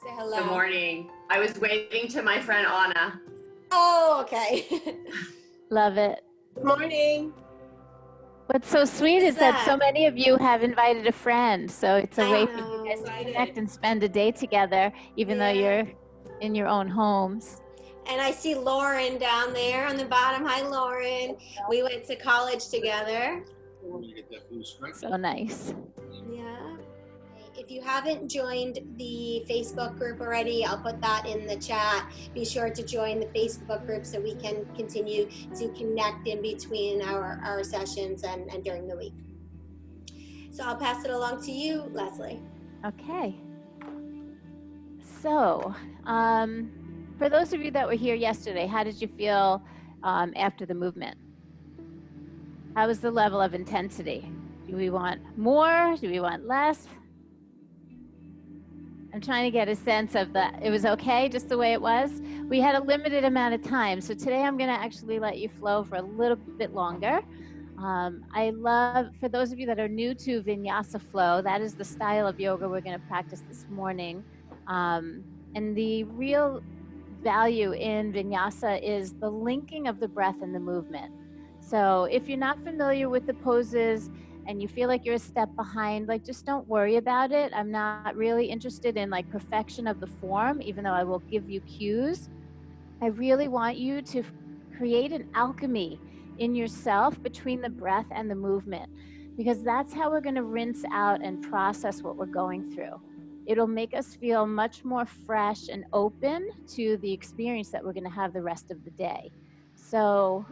Say hello. Good morning. I was waving to my friend Anna. Oh, okay. Love it. Good morning. What's so sweet is that so many of you have invited a friend. So it's a way for you guys to connect and spend a day together, even though you're in your own homes. And I see Lauren down there on the bottom. Hi, Lauren. We went to college together. So nice. Yeah. If you haven't joined the Facebook group already, I'll put that in the chat. Be sure to join the Facebook group so we can continue to connect in between our sessions and during the week. So I'll pass it along to you, Leslie. Okay. So, for those of you that were here yesterday, how did you feel after the movement? How was the level of intensity? Do we want more? Do we want less? I'm trying to get a sense of that. It was okay, just the way it was. We had a limited amount of time. So today I'm going to actually let you flow for a little bit longer. I love, for those of you that are new to Vinyasa flow, that is the style of yoga we're going to practice this morning. And the real value in Vinyasa is the linking of the breath and the movement. So if you're not familiar with the poses and you feel like you're a step behind, like, just don't worry about it. I'm not really interested in like perfection of the form, even though I will give you cues. I really want you to create an alchemy in yourself between the breath and the movement, because that's how we're going to rinse out and process what we're going through. It'll make us feel much more fresh and open to the experience that we're going to have the rest of the day. So,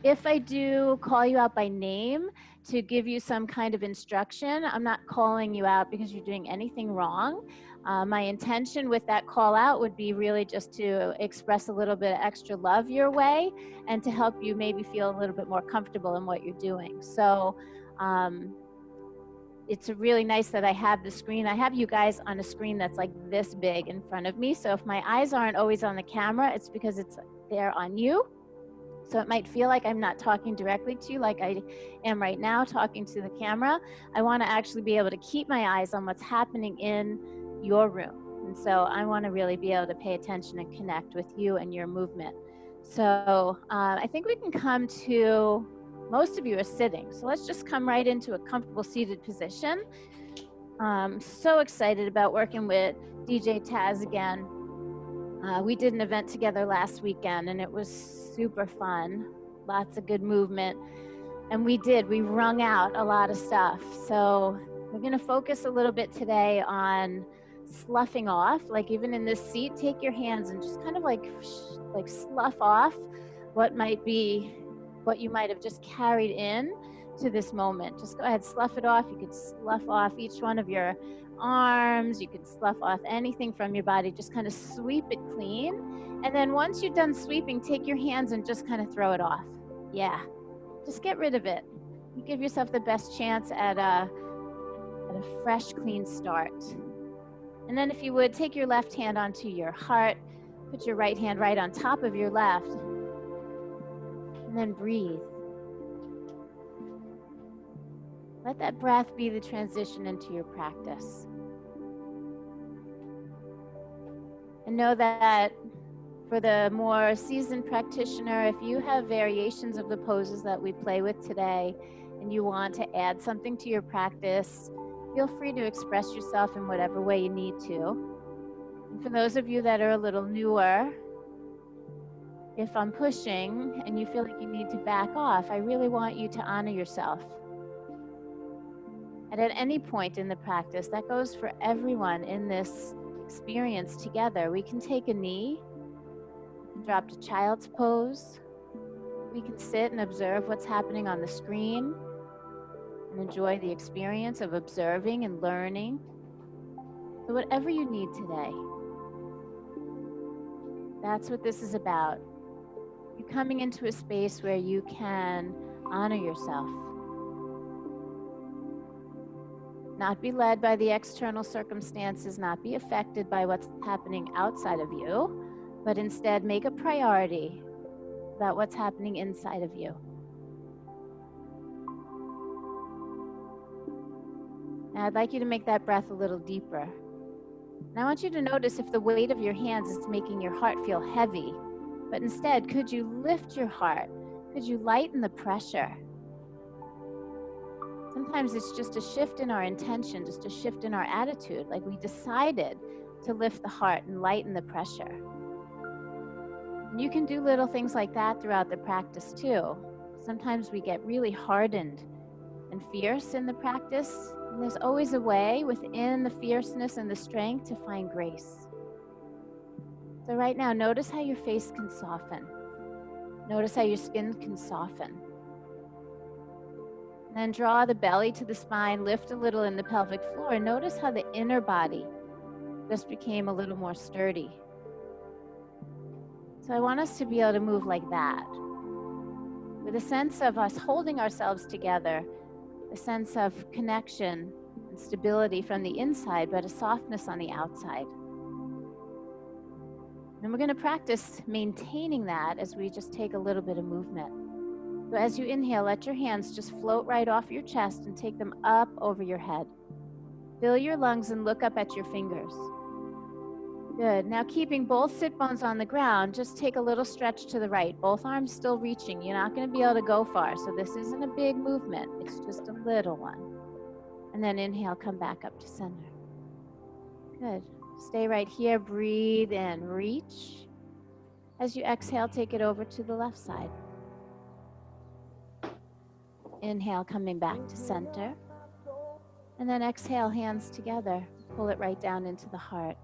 if I do call you out by name to give you some kind of instruction, I'm not calling you out because you're doing anything wrong. My intention with that call out would be really just to express a little bit of extra love your way and to help you maybe feel a little bit more comfortable in what you're doing. So it's really nice that I have the screen. I have you guys on a screen that's like this big in front of me. So if my eyes aren't always on the camera, it's because it's there on you. So it might feel like I'm not talking directly to you like I am right now talking to the camera. I want to actually be able to keep my eyes on what's happening in your room. And so I want to really be able to pay attention and connect with you and your movement. So I think we can come to, most of you are sitting. So let's just come right into a comfortable seated position. I'm so excited about working with DJ Taz again. We did an event together last weekend and it was super fun, lots of good movement. And we wrung out a lot of stuff. So we're gonna focus a little bit today on sloughing off, like even in this seat, take your hands and just kind of like slough off what you might have just carried in to this moment. Just go ahead, slough it off. You could slough off each one of your arms, you can slough off anything from your body, just kind of sweep it clean. And then once you're done sweeping, take your hands and just kind of throw it off. Yeah, just get rid of it. You give yourself the best chance at a fresh, clean start. And then if you would, take your left hand onto your heart, put your right hand right on top of your left, and then breathe. Let that breath be the transition into your practice. And know that for the more seasoned practitioner, if you have variations of the poses that we play with today and you want to add something to your practice, feel free to express yourself in whatever way you need to. And for those of you that are a little newer, if I'm pushing and you feel like you need to back off, I really want you to honor yourself. And at any point in the practice, that goes for everyone in this experience together. We can take a knee, drop to child's pose. We can sit and observe what's happening on the screen and enjoy the experience of observing and learning. So whatever you need today, that's what this is about. You coming into a space where you can honor yourself. Not be led by the external circumstances, not be affected by what's happening outside of you, but instead make a priority about what's happening inside of you. Now I'd like you to make that breath a little deeper. And I want you to notice if the weight of your hands is making your heart feel heavy, but instead, could you lift your heart? Could you lighten the pressure? Sometimes it's just a shift in our intention, just a shift in our attitude, like we decided to lift the heart and lighten the pressure. And you can do little things like that throughout the practice too. Sometimes we get really hardened and fierce in the practice, and there's always a way within the fierceness and the strength to find grace. So right now, notice how your face can soften. Notice how your skin can soften. And then draw the belly to the spine, lift a little in the pelvic floor, and notice how the inner body just became a little more sturdy. So I want us to be able to move like that, with a sense of us holding ourselves together, a sense of connection and stability from the inside, but a softness on the outside. And we're going to practice maintaining that as we just take a little bit of movement. So as you inhale, let your hands just float right off your chest and take them up over your head. Fill your lungs and look up at your fingers. Good. Now keeping both sit bones on the ground, just take a little stretch to the right. Both arms still reaching. You're not going to be able to go far, so this isn't a big movement. It's just a little one. And then inhale, come back up to center. Good. Stay right here. Breathe in. Reach. As you exhale, take it over to the left side. Inhale, coming back to center. And then exhale, hands together. Pull it right down into the heart.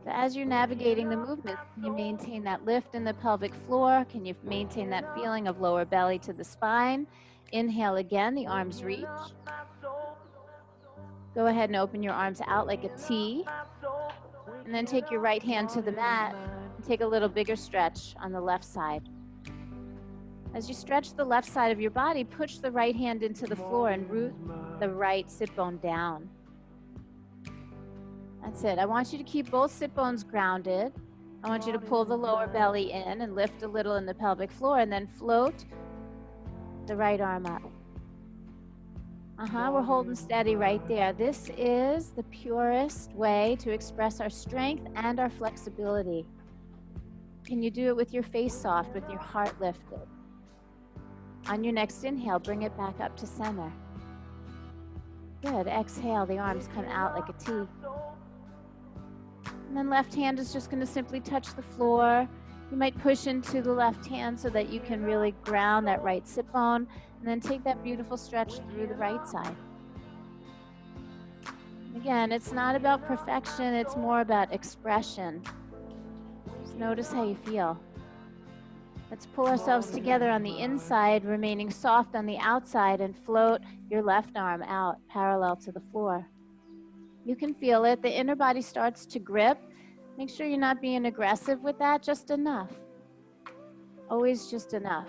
So as you're navigating the movement, can you maintain that lift in the pelvic floor? Can you maintain that feeling of lower belly to the spine? Inhale again, the arms reach. Go ahead and open your arms out like a T. And then take your right hand to the mat and take a little bigger stretch on the left side. As you stretch the left side of your body, push the right hand into the floor and root the right sit bone down. That's it. I want you to keep both sit bones grounded. I want you to pull the lower belly in and lift a little in the pelvic floor, and then float the right arm up. We're holding steady right there. This is the purest way to express our strength and our flexibility. Can you do it with your face soft, with your heart lifted? On your next inhale, bring it back up to center. Good. Exhale, the arms come out like a T. And then left hand is just going to simply touch the floor. You might push into the left hand so that you can really ground that right sit bone, and then take that beautiful stretch through the right side. Again, it's not about perfection, it's more about expression. Just notice how you feel. Let's pull ourselves together on the inside, remaining soft on the outside, and float your left arm out parallel to the floor. You can feel it. The inner body starts to grip. Make sure you're not being aggressive with that, just enough. Always just enough.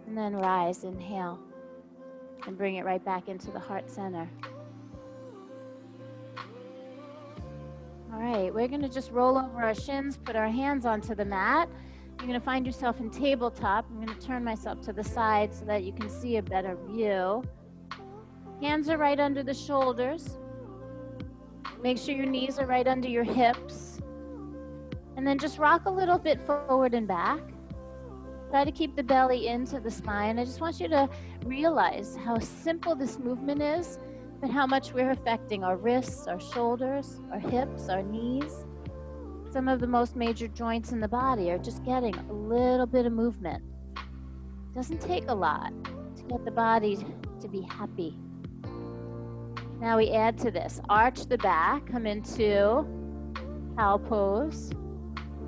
And then rise, inhale, and bring it right back into the heart center. All right, we're gonna just roll over our shins, put our hands onto the mat. You're gonna find yourself in tabletop. I'm gonna turn myself to the side so that you can see a better view. Hands are right under the shoulders. Make sure your knees are right under your hips. And then just rock a little bit forward and back. Try to keep the belly into the spine. I just want you to realize how simple this movement is, but how much we're affecting our wrists, our shoulders, our hips, our knees. Some of the most major joints in the body are just getting a little bit of movement. It doesn't take a lot to get the body to be happy. Now we add to this. Arch the back, come into cow pose,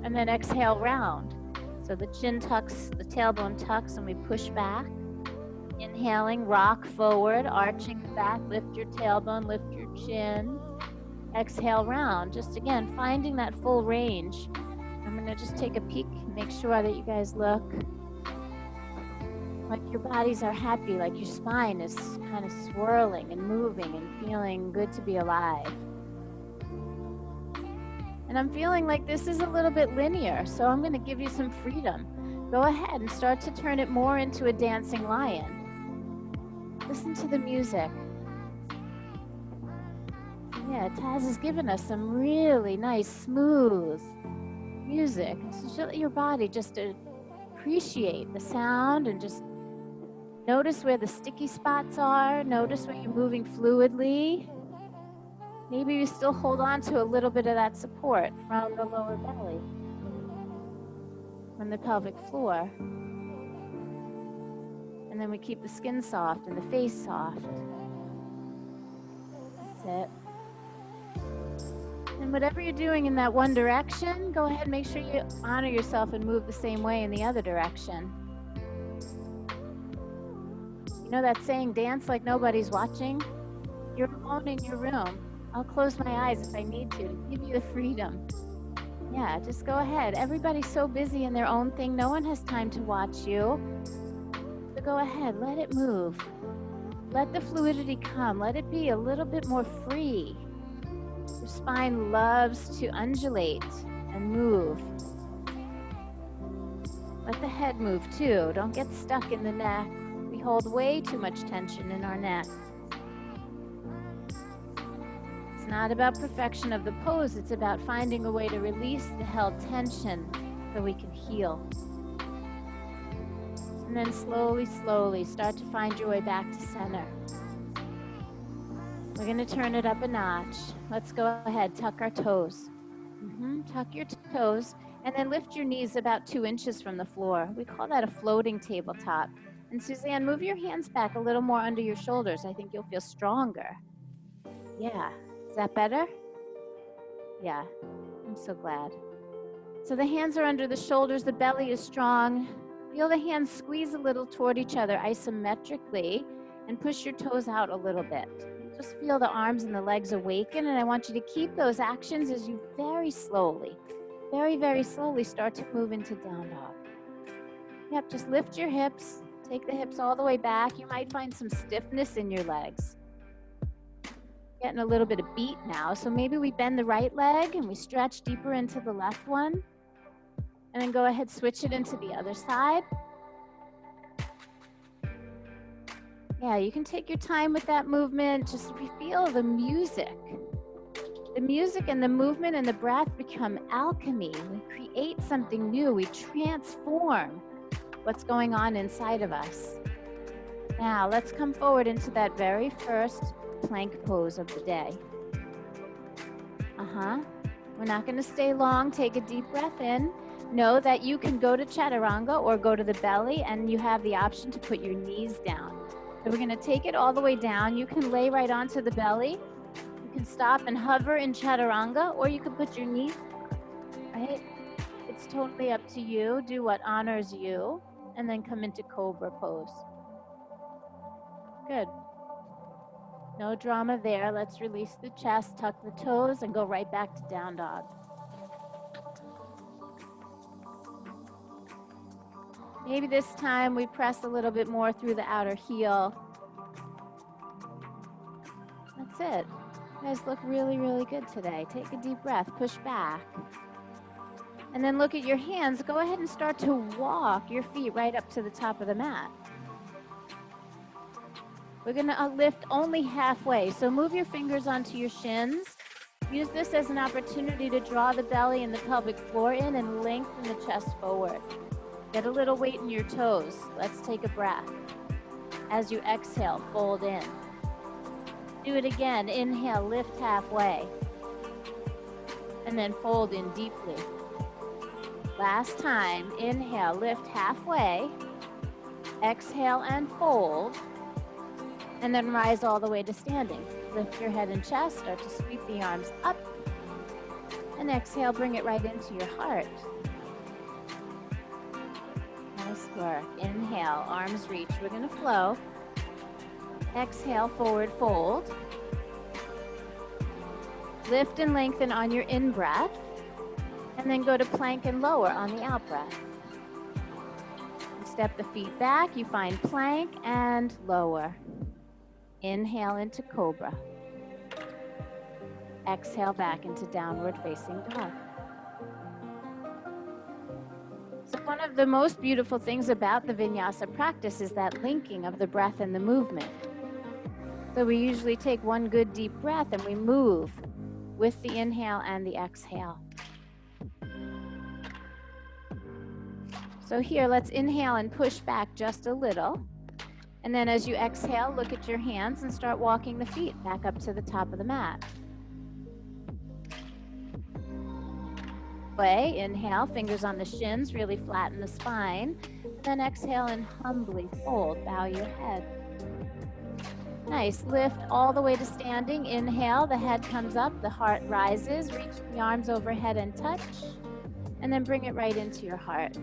and then exhale round. So the chin tucks, the tailbone tucks, and we push back. Inhaling, rock forward, arching the back, lift your tailbone, lift your chin. Exhale round. Just again, finding that full range. I'm gonna just take a peek, make sure that you guys look like your bodies are happy, like your spine is kind of swirling and moving and feeling good to be alive. And I'm feeling like this is a little bit linear, so I'm going to give you some freedom. Go ahead and start to turn it more into a dancing lion. Listen to the music. Yeah, Taz has given us some really nice, smooth music. So let your body just appreciate the sound and just notice where the sticky spots are. Notice where you're moving fluidly. Maybe you still hold on to a little bit of that support from the lower belly, from the pelvic floor. And then we keep the skin soft and the face soft. That's it. And whatever you're doing in that one direction, go ahead and make sure you honor yourself and move the same way in the other direction. You know that saying, dance like nobody's watching? You're alone in your room. I'll close my eyes if I need to give you the freedom. Yeah, just go ahead. Everybody's so busy in their own thing. No one has time to watch you. So go ahead, let it move. Let the fluidity come. Let it be a little bit more free. Your spine loves to undulate and move. Let the head move too. Don't get stuck in the neck. We hold way too much tension in our neck. It's not about perfection of the pose. It's about finding a way to release the held tension so we can heal. And then slowly, slowly start to find your way back to center. We're going to turn it up a notch. Let's go ahead, tuck our toes. Tuck your toes and then lift your knees about 2 inches from the floor. We call that a floating tabletop. And Suzanne, move your hands back a little more under your shoulders. I think you'll feel stronger. Yeah, is that better? Yeah, I'm so glad. So the hands are under the shoulders, the belly is strong. Feel the hands squeeze a little toward each other isometrically and push your toes out a little bit. Just feel the arms and the legs awaken, and I want you to keep those actions as you very slowly, very, very slowly start to move into down dog. Yep, just lift your hips, take the hips all the way back. You might find some stiffness in your legs. Getting a little bit of beat now, so maybe we bend the right leg and we stretch deeper into the left one, and then go ahead, switch it into the other side. Yeah, you can take your time with that movement. Just feel the music. The music and the movement and the breath become alchemy. We create something new. We transform what's going on inside of us. Now, let's come forward into that very first plank pose of the day. We're not going to stay long. Take a deep breath in. Know that you can go to chaturanga or go to the belly, and you have the option to put your knees down. So we're going to take it all the way down. You can lay right onto the belly. You can stop and hover in chaturanga, or you can put your knees down, right? It's totally up to you. Do what honors you, and then come into cobra pose. Good. No drama there. Let's release the chest, tuck the toes, and go right back to down dog. Maybe this time we press a little bit more through the outer heel. That's it. You guys look really, really good today. Take a deep breath, push back. And then look at your hands. Go ahead and start to walk your feet right up to the top of the mat. We're going to lift only halfway. So move your fingers onto your shins. Use this as an opportunity to draw the belly and the pelvic floor in and lengthen the chest forward. Get a little weight in your toes. Let's take a breath. As you exhale, fold in. Do it again. Inhale, lift halfway. And then fold in deeply. Last time. Inhale, lift halfway. Exhale and fold. And then rise all the way to standing. Lift your head and chest. Start to sweep the arms up. And exhale, bring it right into your heart. Nice work. Inhale, arms reach. We're going to flow. Exhale, forward fold. Lift and lengthen on your in-breath. And then go to plank and lower on the out-breath. Step the feet back. You find plank and lower. Inhale into cobra. Exhale back into downward facing dog. So one of the most beautiful things about the vinyasa practice is that linking of the breath and the movement. So we usually take one good deep breath and we move with the inhale and the exhale. So here, let's inhale and push back just a little. And then as you exhale, look at your hands and start walking the feet back up to the top of the mat. Inhale, fingers on the shins, really flatten the spine. Then exhale and humbly fold, bow your head. Nice, lift all the way to standing. Inhale, the head comes up, the heart rises, reach the arms overhead and touch. And then bring it right into your heart.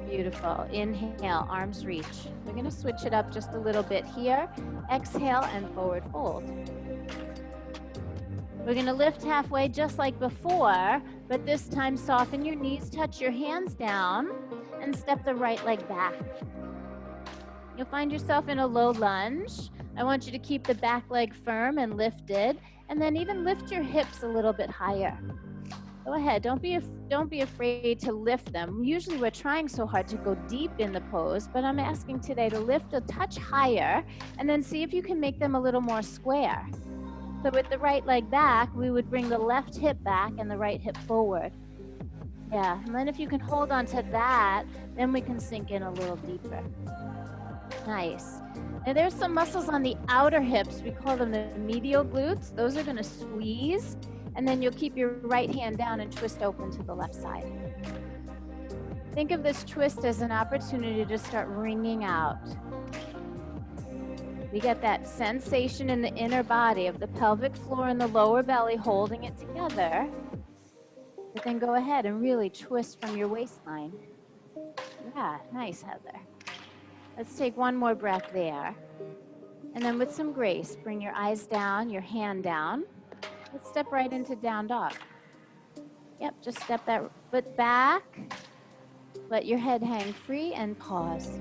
Beautiful. Inhale, arms reach. We're going to switch it up just a little bit here. Exhale and forward fold. We're going to lift halfway just like before, but this time soften your knees, touch your hands down, and step the right leg back. You'll find yourself in a low lunge. I want you to keep the back leg firm and lifted, and then even lift your hips a little bit higher. Go ahead, don't be afraid to lift them. Usually we're trying so hard to go deep in the pose, but I'm asking today to lift a touch higher and then see if you can make them a little more square. So with the right leg back, we would bring the left hip back and the right hip forward. Yeah, and then if you can hold on to that, then we can sink in a little deeper. Nice. Now there's some muscles on the outer hips. We call them the medial glutes. Those are gonna squeeze. And then you'll keep your right hand down and twist open to the left side. Think of this twist as an opportunity to start wringing out. We get that sensation in the inner body of the pelvic floor and the lower belly holding it together. But then go ahead and really twist from your waistline. Yeah, nice, Heather. Let's take one more breath there. And then with some grace, bring your eyes down, your hand down. Let's step right into down dog. Yep, just step that foot back. Let your head hang free and pause.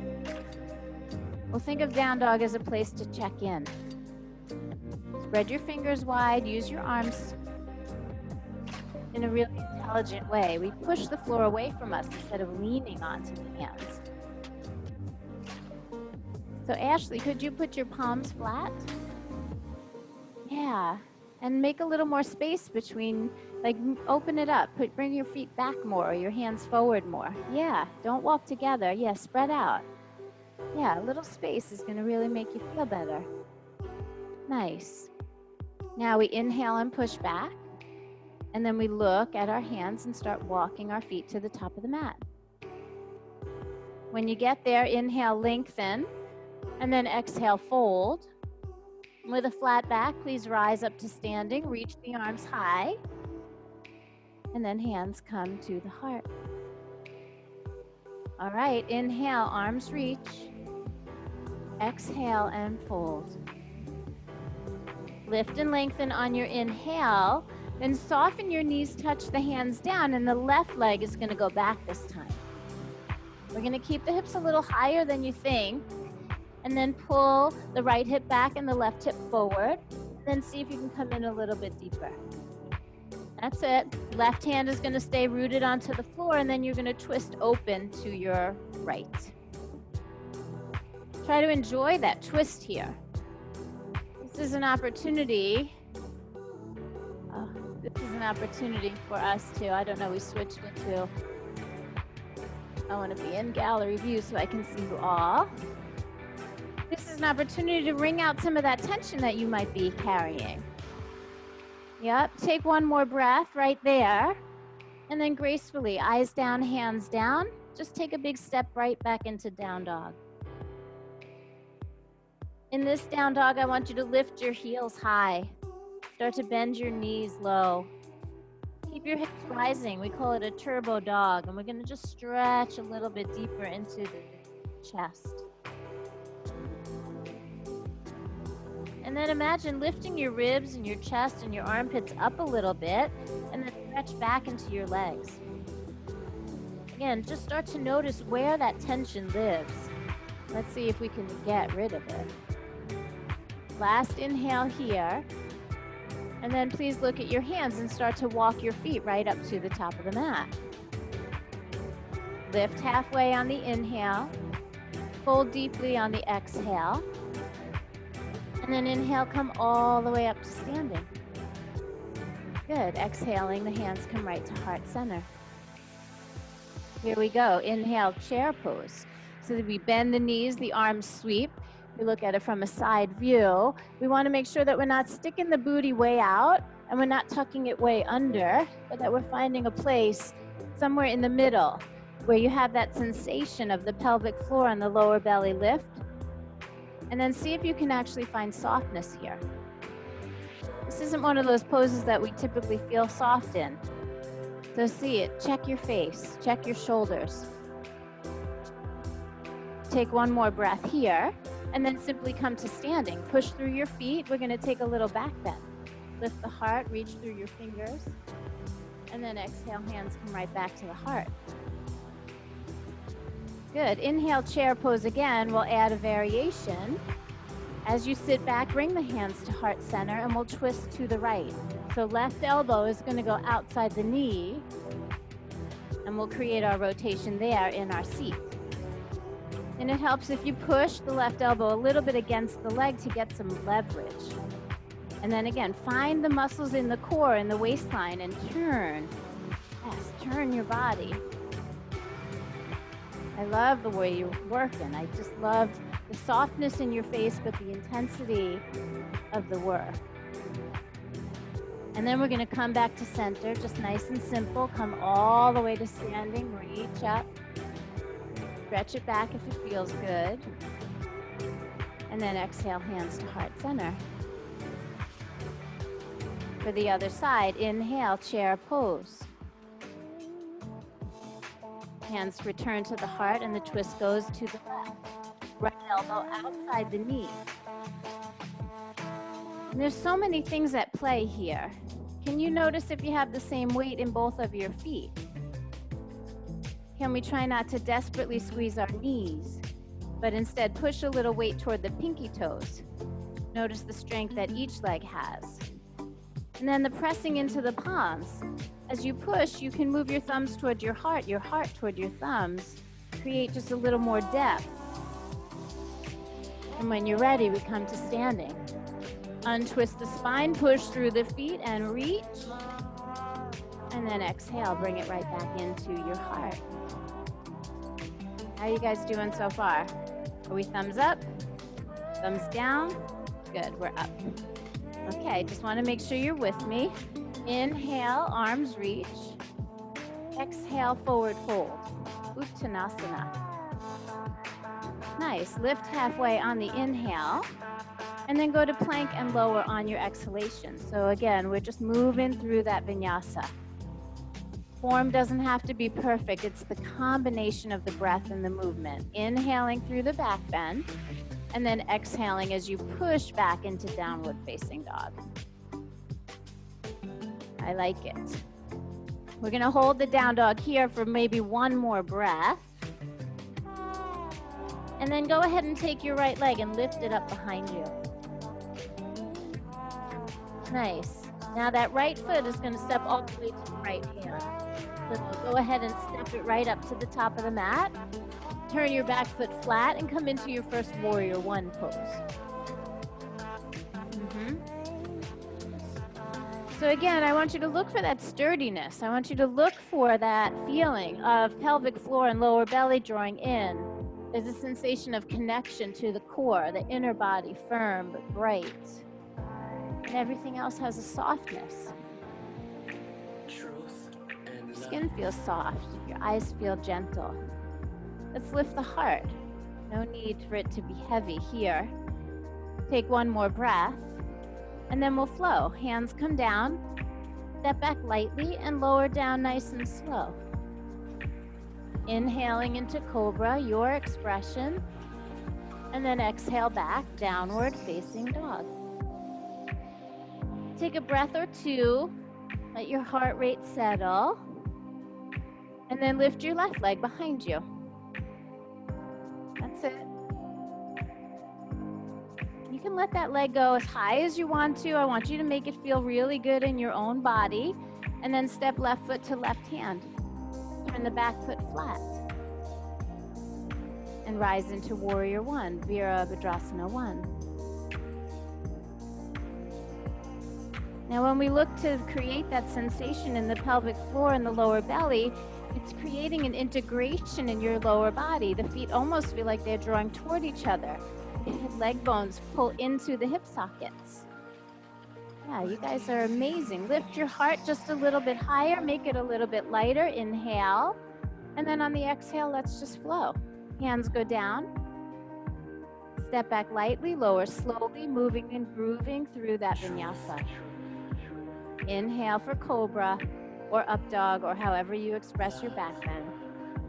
We'll think of down dog as a place to check in. Spread your fingers wide, use your arms in a really intelligent way. We push the floor away from us instead of leaning onto the hands. So Ashley, could you put your palms flat? Yeah. And make a little more space between, like open it up, bring your feet back more or your hands forward more. Yeah, don't walk together. Yeah, spread out. Yeah, a little space is gonna really make you feel better. Nice. Now we inhale and push back. And then we look at our hands and start walking our feet to the top of the mat. When you get there, inhale, lengthen, and then exhale, fold. With a flat back, please rise up to standing, reach the arms high, and then hands come to the heart. All right, inhale, arms reach. Exhale and fold. Lift and lengthen on your inhale, then soften your knees, touch the hands down, and the left leg is gonna go back this time. We're gonna keep the hips a little higher than you think, and then pull the right hip back and the left hip forward. Then see if you can come in a little bit deeper. That's it. Left hand is going to stay rooted onto the floor, and then you're going to twist open to your right. Try to enjoy that twist here. This is an opportunity. This is an opportunity for us to, I don't know, we switched it to, I want to be in gallery view so I can see you all. This is an opportunity to wring out some of that tension that you might be carrying. Yep, take one more breath right there. And then gracefully, eyes down, hands down. Just take a big step right back into down dog. In this down dog, I want you to lift your heels high. Start to bend your knees low. Keep your hips rising. We call it a turbo dog. And we're going to just stretch a little bit deeper into the chest. And then imagine lifting your ribs and your chest and your armpits up a little bit, and then stretch back into your legs. Again, just start to notice where that tension lives. Let's see if we can get rid of it. Last inhale here. And then please look at your hands and start to walk your feet right up to the top of the mat. Lift halfway on the inhale. Fold deeply on the exhale. And then inhale, come all the way up to standing. Good. Exhaling, the hands come right to heart center. Here we go. Inhale, chair pose. So that we bend the knees, the arms sweep. We look at it from a side view. We want to make sure that we're not sticking the booty way out and we're not tucking it way under, but that we're finding a place somewhere in the middle where you have that sensation of the pelvic floor and the lower belly lift. And then see if you can actually find softness here. This isn't one of those poses that we typically feel soft in. So see it, check your face, check your shoulders. Take one more breath here, and then simply come to standing. Push through your feet. We're gonna take a little back bend. Lift the heart, reach through your fingers, and then exhale, hands come right back to the heart. Good, inhale, chair pose again. We'll add a variation. As you sit back, bring the hands to heart center, and we'll twist to the right. So left elbow is gonna go outside the knee, and we'll create our rotation there in our seat. And it helps if you push the left elbow a little bit against the leg to get some leverage. And then again, find the muscles in the core and the waistline and turn. Yes, turn your body. I love the way you're working. I just love the softness in your face, but the intensity of the work. And then we're gonna come back to center, just nice and simple. Come all the way to standing, reach up. Stretch it back if it feels good. And then exhale, hands to heart center. For the other side, inhale, chair pose. Hands return to the heart and the twist goes to the left. Right elbow outside the knee. And there's so many things at play here. Can you notice if you have the same weight in both of your feet? Can we try not to desperately squeeze our knees, but instead push a little weight toward the pinky toes? Notice the strength that each leg has. And then the pressing into the palms. As you push, you can move your thumbs toward your heart toward your thumbs. Create just a little more depth. And when you're ready, we come to standing. Untwist the spine, push through the feet and reach. And then exhale, bring it right back into your heart. How are you guys doing so far? Are we thumbs up? Thumbs down? Good, we're up. Okay, just want to make sure you're with me. Inhale, arms reach. Exhale, forward fold. Uttanasana. Nice, lift halfway on the inhale. And then go to plank and lower on your exhalation. So again, we're just moving through that vinyasa. Form doesn't have to be perfect. It's the combination of the breath and the movement. Inhaling through the back bend, and then exhaling as you push back into downward facing dog. I like it. We're gonna hold the down dog here for maybe one more breath. And then go ahead and take your right leg and lift it up behind you. Nice. Now that right foot is gonna step all the way to the right hand. So go ahead and step it right up to the top of the mat. Turn your back foot flat and come into your first warrior one pose. So again, I want you to look for that sturdiness. I want you to look for that feeling of pelvic floor and lower belly drawing in. There's a sensation of connection to the core, the inner body, firm but bright. And everything else has a softness. Your skin feels soft. Your eyes feel gentle. Let's lift the heart. No need for it to be heavy here. Take one more breath, and then we'll flow. Hands come down, step back lightly, and lower down nice and slow. Inhaling into cobra, your expression, and then exhale back, downward facing dog. Take a breath or two, let your heart rate settle, and then lift your left leg behind you. That's it. You can let that leg go as high as you want to. I want you to make it feel really good in your own body, and then step left foot to left hand. Turn the back foot flat. And rise into warrior one, Virabhadrasana 1. Now, when we look to create that sensation in the pelvic floor and the lower belly, it's creating an integration in your lower body. The feet almost feel like they're drawing toward each other. The leg bones pull into the hip sockets. Yeah, you guys are amazing. Lift your heart just a little bit higher, make it a little bit lighter. Inhale. And then on the exhale, let's just flow. Hands go down. Step back lightly, lower slowly, moving and grooving through that vinyasa. Inhale for cobra or up dog or however you express your back bend.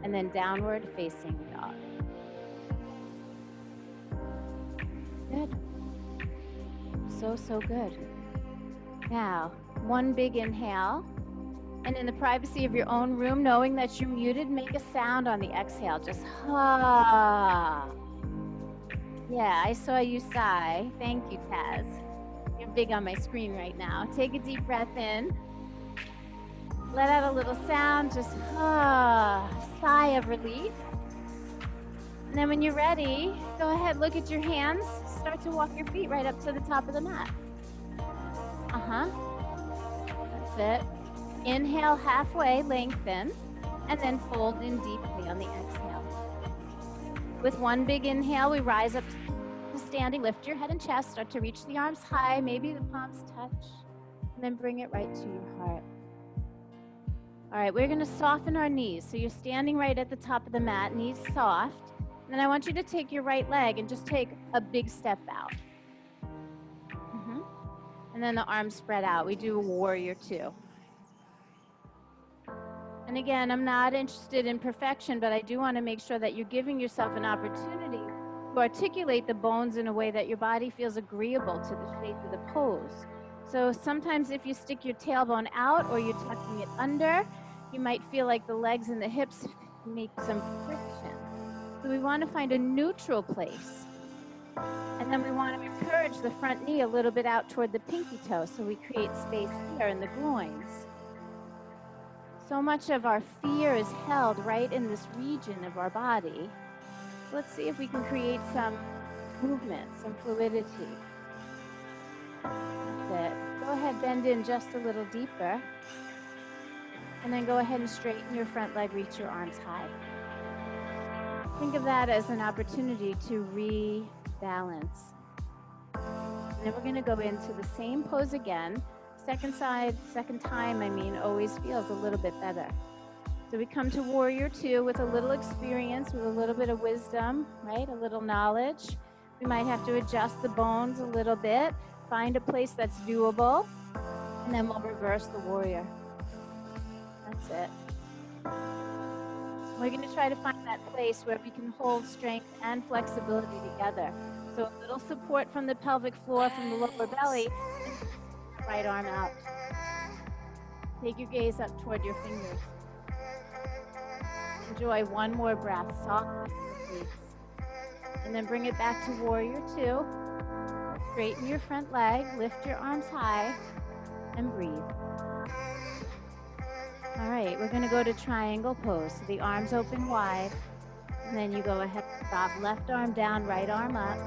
And then downward facing dog. Good. So good. Now, one big inhale. And in the privacy of your own room, knowing that you're muted, make a sound on the exhale. Just ha. Yeah, I saw you sigh. Thank you, Taz. You're big on my screen right now. Take a deep breath in. Let out a little sound, just ha. Sigh of relief. And then when you're ready, go ahead, look at your hands. Start to walk your feet right up to the top of the mat. That's it. Inhale halfway, lengthen, and then fold in deeply on the exhale. With one big inhale, we rise up to standing. Lift your head and chest. Start to reach the arms high. Maybe the palms touch. And then bring it right to your heart. All right, we're going to soften our knees. So you're standing right at the top of the mat, knees soft. And then I want you to take your right leg and just take a big step out. And then the arms spread out. We do a warrior two. And again, I'm not interested in perfection, but I do want to make sure that you're giving yourself an opportunity to articulate the bones in a way that your body feels agreeable to the shape of the pose. So sometimes if you stick your tailbone out or you're tucking it under, you might feel like the legs and the hips make some friction. So we want to find a neutral place. And then we want to encourage the front knee a little bit out toward the pinky toe, so we create space here in the groins. So much of our fear is held right in this region of our body. Let's see if we can create some movement, some fluidity. That's it. Go ahead, bend in just a little deeper. And then go ahead and straighten your front leg, reach your arms high. Think of that as an opportunity to rebalance. And then we're going to go into the same pose again. Second time, always feels a little bit better. So we come to warrior two with a little experience, with a little bit of wisdom, right? A little knowledge. We might have to adjust the bones a little bit, find a place that's doable, and then we'll reverse the warrior. That's it. We're going to try to find that place where we can hold strength and flexibility together. So a little support from the pelvic floor, from the lower belly. Right arm out. Take your gaze up toward your fingers. Enjoy one more breath, softness in the feet. And then bring it back to warrior two. Straighten your front leg, lift your arms high, and breathe. All right, we're going to go to triangle pose. So the arms open wide, and then you go ahead and drop left arm down, right arm up.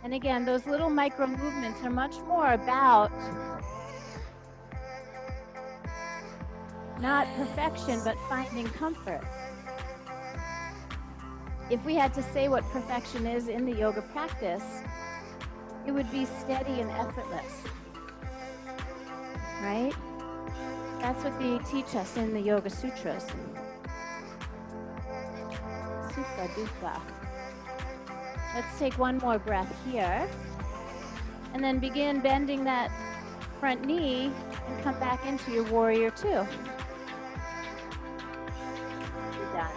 And again, those little micro movements are much more about not perfection, but finding comfort. If we had to say what perfection is in the yoga practice, it would be steady and effortless, right? That's what they teach us in the Yoga Sutras. Sukha Dukkha. Let's take one more breath here. And then begin bending that front knee and come back into your warrior two. You're done.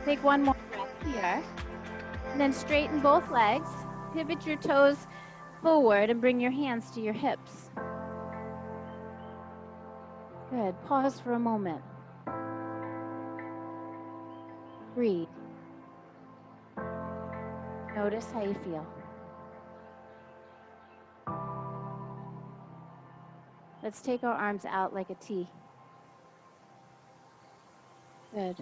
Take one more breath here. And then straighten both legs. Pivot your toes forward and bring your hands to your hips. Good. Pause for a moment. Breathe. Notice how you feel. Let's take our arms out like a T. Good.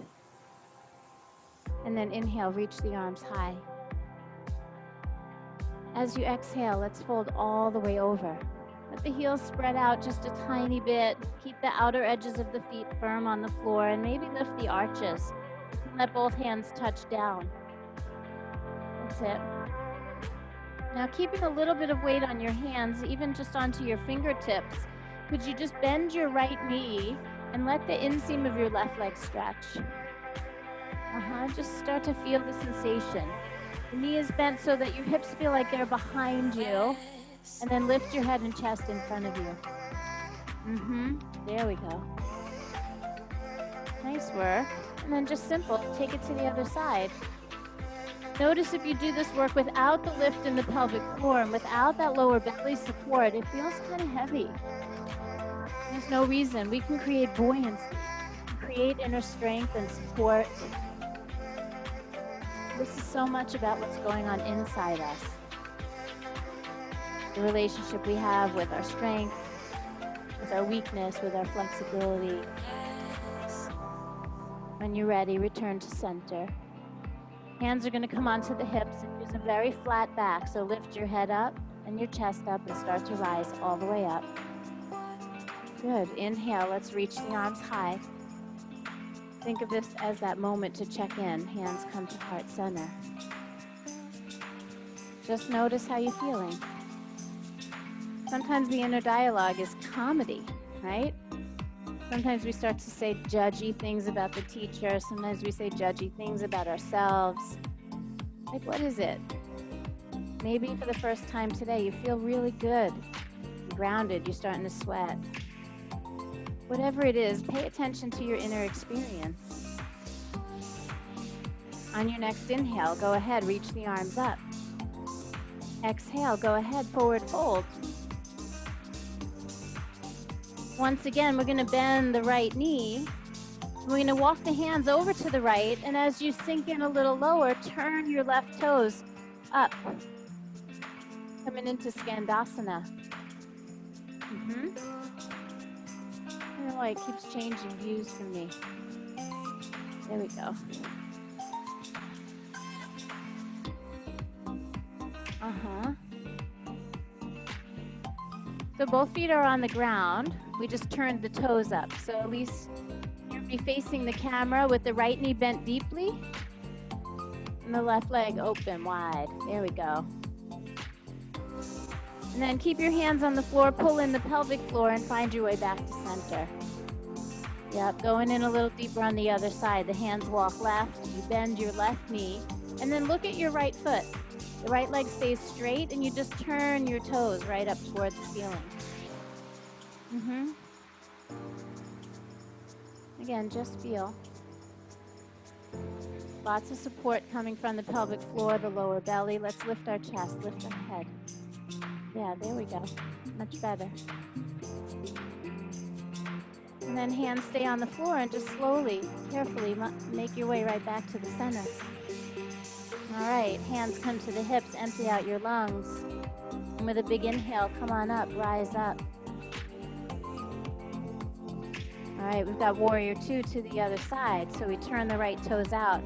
And then inhale, reach the arms high. As you exhale, let's fold all the way over. Let the heels spread out just a tiny bit. Keep the outer edges of the feet firm on the floor and maybe lift the arches. Let both hands touch down. That's it. Now, keeping a little bit of weight on your hands, even just onto your fingertips, could you just bend your right knee and let the inseam of your left leg stretch? Just start to feel the sensation. The knee is bent so that your hips feel like they're behind you, and then lift your head and chest in front of you. There we go. Nice work. And then just simple, take it to the other side. Notice if you do this work without the lift in the pelvic floor and without that lower belly support, it feels kind of heavy. There's no reason. We can create buoyancy, create inner strength and support. This is so much about what's going on inside us. The relationship we have with our strength, with our weakness, with our flexibility. When you're ready, return to center. Hands are going to come onto the hips and use a very flat back. So lift your head up and your chest up and start to rise all the way up. Good. Inhale. Let's reach the arms high. Think of this as that moment to check in. Hands come to heart center. Just notice how you're feeling. Sometimes the inner dialogue is comedy, right? Sometimes we start to say judgy things about the teacher. Sometimes we say judgy things about ourselves. Like, what is it? Maybe for the first time today, you feel really good, grounded, you're starting to sweat. Whatever it is, pay attention to your inner experience. On your next inhale, go ahead, reach the arms up. Exhale, go ahead, forward fold. Once again, we're going to bend the right knee. We're going to walk the hands over to the right, and as you sink in a little lower, turn your left toes up. Coming into Skandasana. I don't know why it keeps changing views for me. There we go. So both feet are on the ground. We just turned the toes up. So at least you'll be facing the camera with the right knee bent deeply and the left leg open wide. There we go. And then keep your hands on the floor, pull in the pelvic floor and find your way back to center. Yep, going in a little deeper on the other side. The hands walk left, you bend your left knee, and then look at your right foot. The right leg stays straight and you just turn your toes right up toward the ceiling. Again, just feel. Lots of support coming from the pelvic floor, the lower belly. Let's lift our chest, lift our head. Yeah, there we go. Much better. And then hands stay on the floor and just slowly, carefully make your way right back to the center. All right, hands come to the hips, empty out your lungs. And with a big inhale, come on up, rise up. All right, we've got warrior two to the other side. So we turn the right toes out,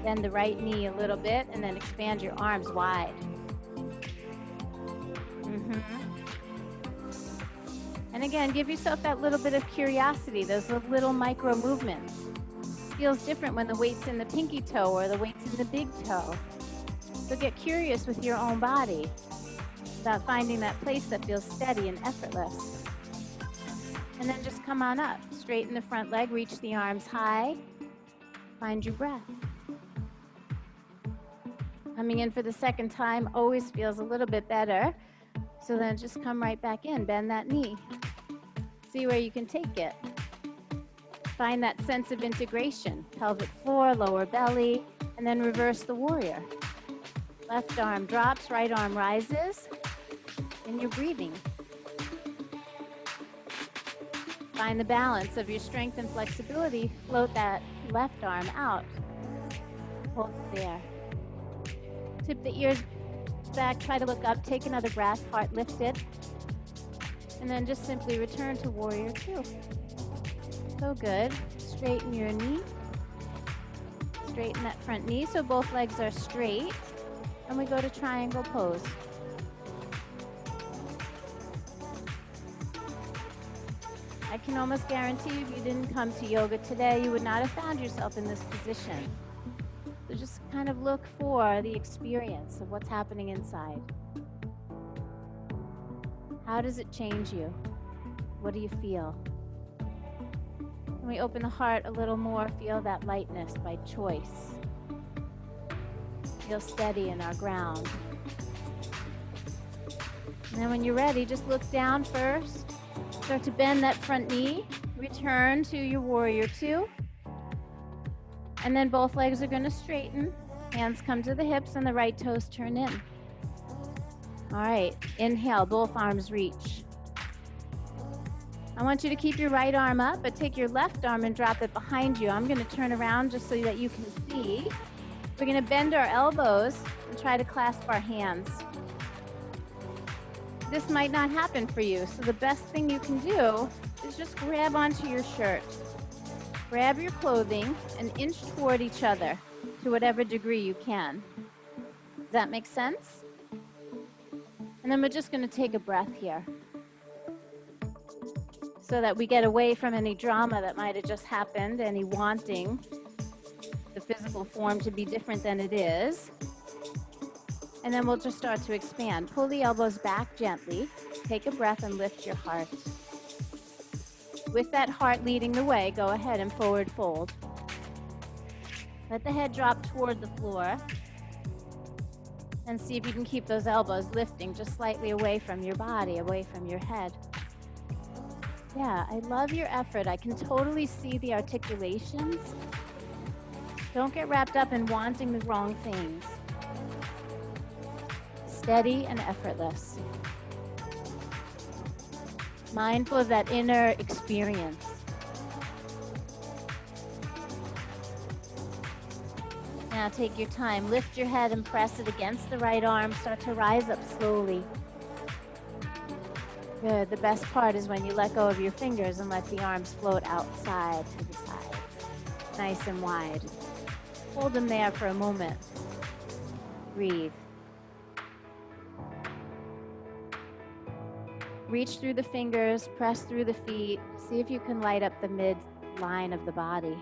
bend the right knee a little bit, and then expand your arms wide. And again, give yourself that little bit of curiosity, those little micro movements. Feels different when the weight's in the pinky toe or the weight's in the big toe. So get curious with your own body about finding that place that feels steady and effortless. And then just come on up, straighten the front leg, reach the arms high, find your breath. Coming in for the second time always feels a little bit better. So then just come right back in, bend that knee. See where you can take it. Find that sense of integration. Pelvic floor, lower belly, and then reverse the warrior. Left arm drops, right arm rises, and you're breathing. Find the balance of your strength and flexibility. Float that left arm out. Hold it there. Tip the ears back, try to look up, take another breath, heart lifted, and then just simply return to warrior two. So good. Straighten your knee, straighten that front knee so both legs are straight, and we go to triangle pose. I can almost guarantee you, if you didn't come to yoga today, you would not have found yourself in this position. So just kind of look for the experience of what's happening inside. How does it change you? What do you feel? When we open the heart a little more, feel that lightness by choice. Feel steady in our ground. And then when you're ready, just look down first. Start to bend that front knee. Return to your warrior two. And then both legs are going to straighten. Hands come to the hips and the right toes turn in. All right, inhale, both arms reach. I want you to keep your right arm up, but take your left arm and drop it behind you. I'm going to turn around just so that you can see. We're going to bend our elbows and try to clasp our hands. This might not happen for you, so the best thing you can do is just grab onto your shirt. Grab your clothing and inch toward each other to whatever degree you can. Does that make sense? And then we're just going to take a breath here so that we get away from any drama that might have just happened, any wanting the physical form to be different than it is. And then we'll just start to expand. Pull the elbows back gently. Take a breath and lift your heart. With that heart leading the way, go ahead and forward fold. Let the head drop toward the floor. And see if you can keep those elbows lifting just slightly away from your body, away from your head. Yeah, I love your effort. I can totally see the articulations. Don't get wrapped up in wanting the wrong things. Steady and effortless. Mindful of that inner experience. Now take your time. Lift your head and press it against the right arm. Start to rise up slowly. Good. The best part is when you let go of your fingers and let the arms float outside to the side. Nice and wide. Hold them there for a moment. Breathe. Reach through the fingers, press through the feet. See if you can light up the mid-line of the body.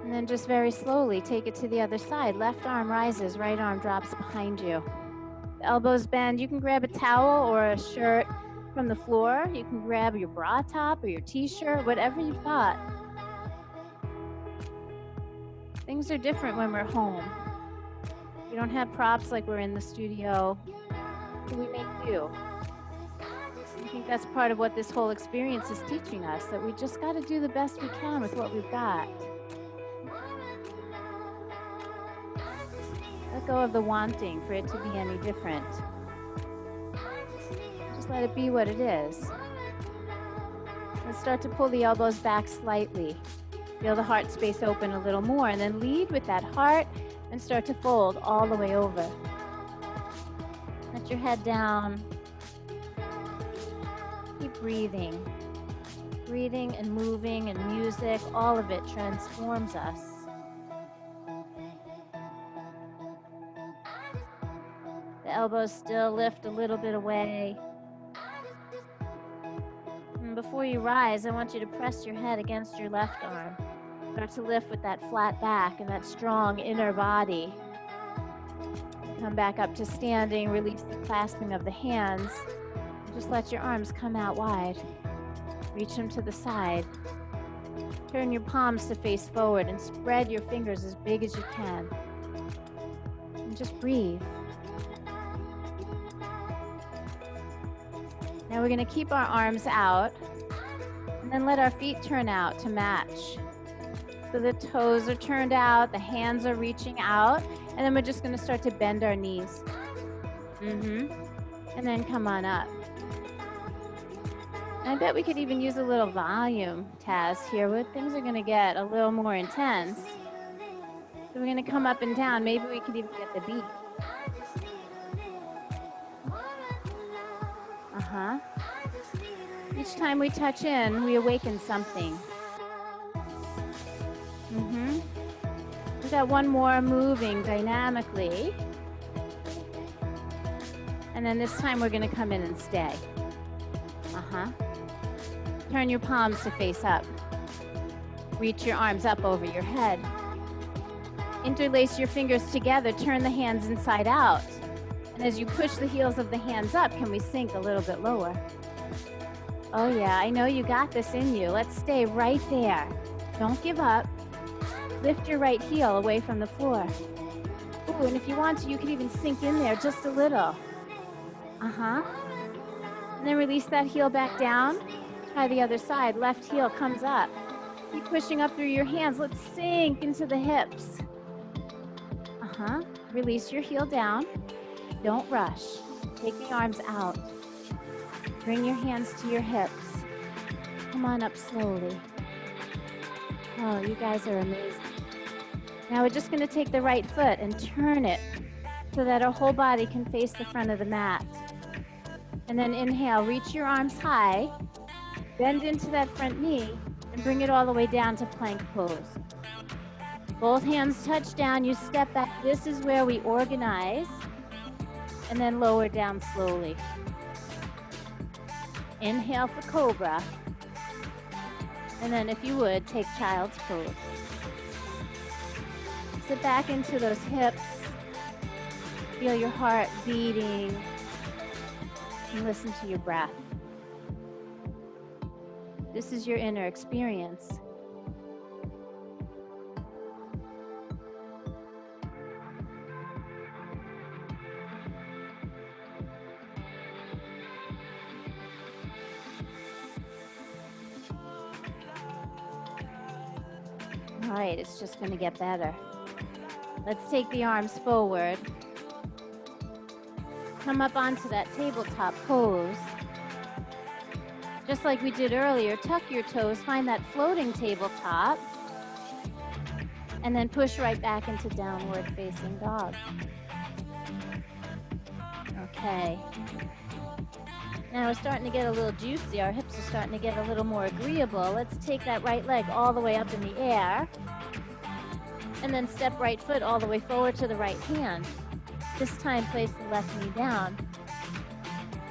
And then just very slowly take it to the other side. Left arm rises, right arm drops behind you. The elbows bend. You can grab a towel or a shirt from the floor. You can grab your bra top or your t-shirt, whatever you've got. Things are different when we're home. We don't have props like we're in the studio. So we make do. I think that's part of what this whole experience is teaching us, that we just got to do the best we can with what we've got. Let go of the wanting for it to be any different. Just let it be what it is. Let's start to pull the elbows back slightly. Feel the heart space open a little more, and then lead with that heart and start to fold all the way over. Let your head down. Keep breathing. Breathing and moving and music, all of it transforms us. The elbows still lift a little bit away. And before you rise, I want you to press your head against your left arm. Start to lift with that flat back and that strong inner body. Come back up to standing, release the clasping of the hands. Just let your arms come out wide. Reach them to the side. Turn your palms to face forward and spread your fingers as big as you can. And just breathe. Now we're going to keep our arms out and then let our feet turn out to match. So the toes are turned out, the hands are reaching out, and then we're just going to start to bend our knees. And then come on up. And I bet we could even use a little volume, Taz, here. Things are going to get a little more intense. So we're going to come up and down. Maybe we could even get the beat. Each time we touch in, we awaken something. We got one more moving dynamically. And then this time we're going to come in and stay. Turn your palms to face up. Reach your arms up over your head. Interlace your fingers together, turn the hands inside out. And as you push the heels of the hands up, can we sink a little bit lower? Oh yeah, I know you got this in you. Let's stay right there. Don't give up. Lift your right heel away from the floor. Ooh, and if you want to, you can even sink in there just a little. And then release that heel back down. Try the other side. Left heel comes up. Keep pushing up through your hands. Let's sink into the hips. Release your heel down. Don't rush. Take the arms out. Bring your hands to your hips. Come on up slowly. Oh, you guys are amazing. Now we're just going to take the right foot and turn it so that our whole body can face the front of the mat. And then inhale, reach your arms high, bend into that front knee, and bring it all the way down to plank pose. Both hands touch down, you step back. This is where we organize, and then lower down slowly. Inhale for cobra, and then if you would, take child's pose. Sit back into those hips, feel your heart beating, and listen to your breath. This is your inner experience. All right, it's just going to get better. Let's take the arms forward. Come up onto that tabletop pose. Just like we did earlier, tuck your toes, find that floating tabletop, and then push right back into downward facing dog. Okay. Now we're starting to get a little juicy. Our hips are starting to get a little more agreeable. Let's take that right leg all the way up in the air, and then step right foot all the way forward to the right hand. This time, place the left knee down.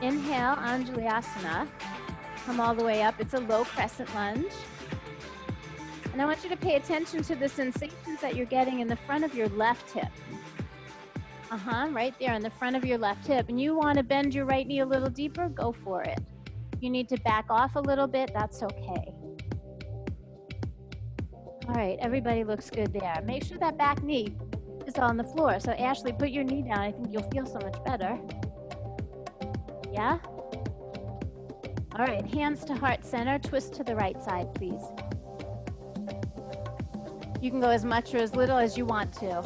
Inhale, Anjaliasana. Come all the way up. It's a low crescent lunge. And I want you to pay attention to the sensations that you're getting in the front of your left hip. Right there in the front of your left hip. And you want to bend your right knee a little deeper? Go for it. If you need to back off a little bit, that's okay. All right, everybody looks good there. Make sure that back knee is on the floor. So Ashley, put your knee down. I think you'll feel so much better. Yeah? All right, hands to heart center. Twist to the right side, please. You can go as much or as little as you want to.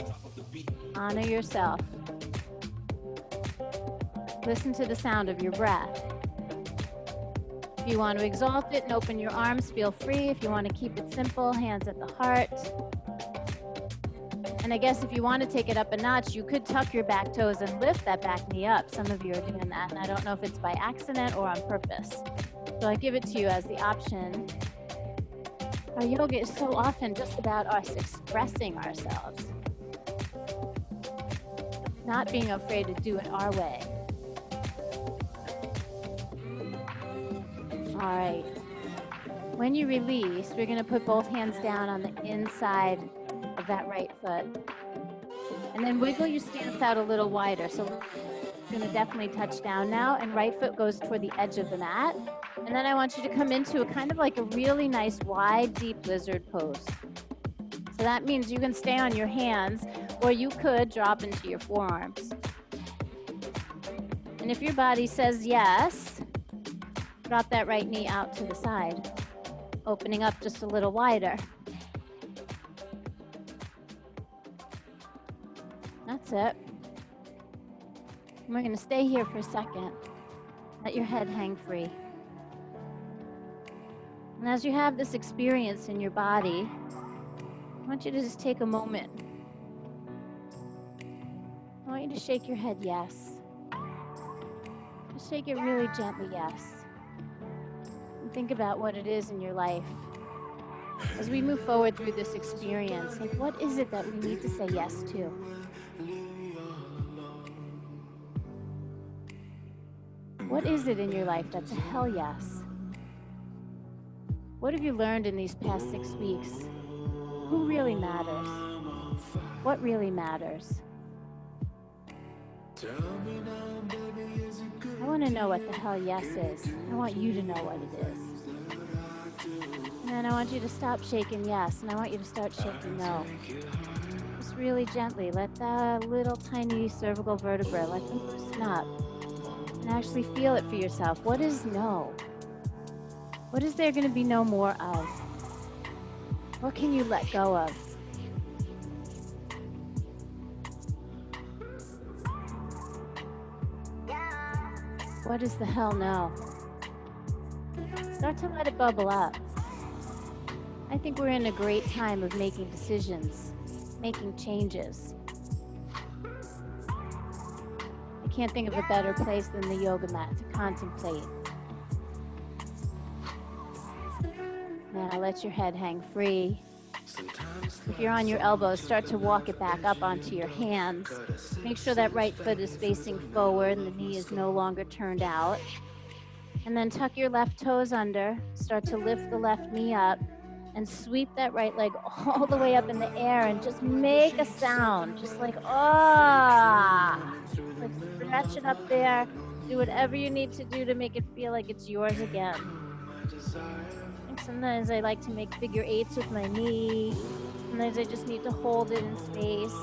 Honor yourself. Listen to the sound of your breath. If you want to exalt it and open your arms, feel free. If you want to keep it simple, hands at the heart. And I guess if you want to take it up a notch, you could tuck your back toes and lift that back knee up. Some of you are doing that, and I don't know if it's by accident or on purpose. So I give it to you as the option. Our yoga is so often just about us expressing ourselves, not being afraid to do it our way. All right. When you release, we're going to put both hands down on the inside of that right foot. And then wiggle your stance out a little wider. So we're going to definitely touch down now, and right foot goes toward the edge of the mat. And then I want you to come into a kind of like a really nice wide, deep lizard pose. So that means you can stay on your hands, or you could drop into your forearms. And if your body says yes, drop that right knee out to the side, opening up just a little wider. That's it. And we're going to stay here for a second. Let your head hang free. And as you have this experience in your body, I want you to just take a moment. I want you to shake your head yes. Just shake it really gently yes. And think about what it is in your life. As we move forward through this experience, like what is it that we need to say yes to? What is it in your life that's a hell yes? What have you learned in these past 6 weeks? Who really matters? What really matters? I want to know what the hell yes is. I want you to know what it is. And then I want you to stop shaking yes, and I want you to start shaking no. Just really gently, let the little tiny cervical vertebrae, let them loosen up. And actually feel it for yourself. What is no? What is there going to be no more of? What can you let go of? What is the hell no? Start to let it bubble up. I think we're in a great time of making decisions, making changes. I can't think of a better place than the yoga mat to contemplate. Now let your head hang free. If you're on your elbows, start to walk it back up onto your hands. Make sure that right foot is facing forward and the knee is no longer turned out. And then tuck your left toes under. Start to lift the left knee up and sweep that right leg all the way up in the air and just make a sound, just like, ah. Like stretch it up there. Do whatever you need to do to make it feel like it's yours again. And sometimes I like to make figure eights with my knee. Sometimes I just need to hold it in space.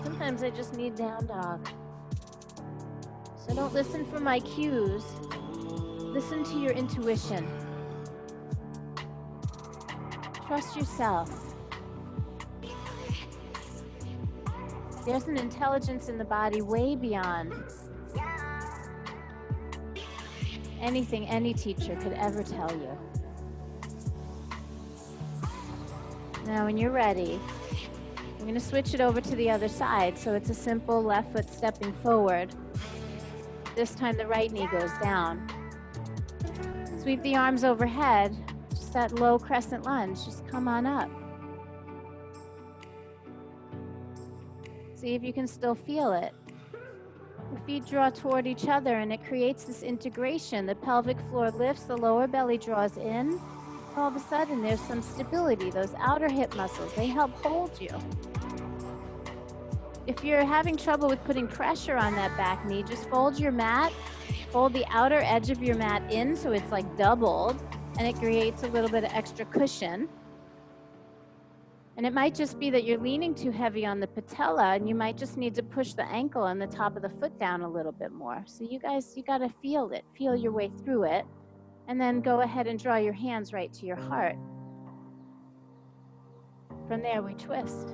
Sometimes I just need down dog. So don't listen for my cues. Listen to your intuition. Trust yourself. There's an intelligence in the body way beyond anything any teacher could ever tell you. Now, when you're ready, I'm going to switch it over to the other side. So it's a simple left foot stepping forward. This time the right knee goes down. Sweep the arms overhead. Just that low crescent lunge. Just come on up. See if you can still feel it. The feet draw toward each other and it creates this integration. The pelvic floor lifts, the lower belly draws in. All of a sudden there's some stability. Those outer hip muscles, they help hold you. If you're having trouble with putting pressure on that back knee, just fold your mat, fold the outer edge of your mat in so it's like doubled, and it creates a little bit of extra cushion. And it might just be that you're leaning too heavy on the patella and you might just need to push the ankle and the top of the foot down a little bit more. So you guys, you gotta feel it, feel your way through it, and then go ahead and draw your hands right to your heart. From there, we twist.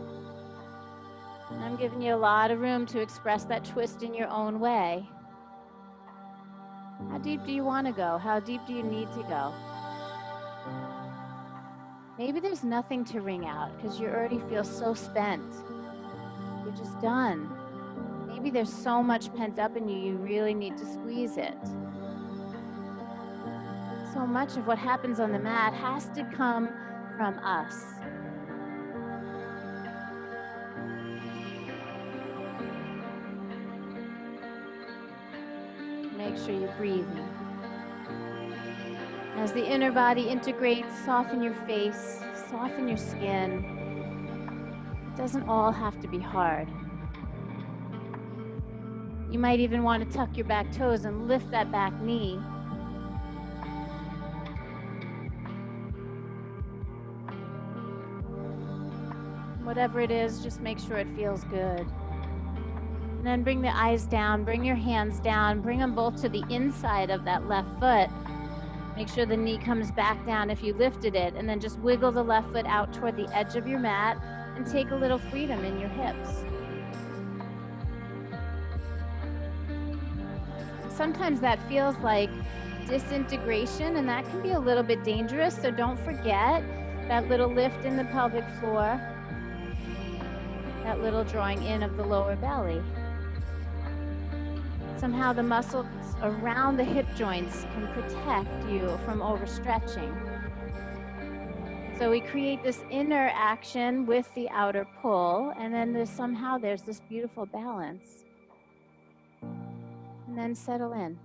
And I'm giving you a lot of room to express that twist in your own way. How deep do you want to go? How deep do you need to go? Maybe there's nothing to wring out because you already feel so spent. You're just done. Maybe there's so much pent up in you, you really need to squeeze it. So much of what happens on the mat has to come from us. Make sure you're breathing. As the inner body integrates, soften your face, soften your skin. It doesn't all have to be hard. You might even want to tuck your back toes and lift that back knee. Whatever it is, just make sure it feels good. And then bring the eyes down, bring your hands down, bring them both to the inside of that left foot. Make sure the knee comes back down if you lifted it, and then just wiggle the left foot out toward the edge of your mat and take a little freedom in your hips. Sometimes that feels like disintegration, and that can be a little bit dangerous, so don't forget that little lift in the pelvic floor, that little drawing in of the lower belly. Somehow the muscles around the hip joints can protect you from overstretching. So we create this inner action with the outer pull, and then there's this beautiful balance. And then settle in.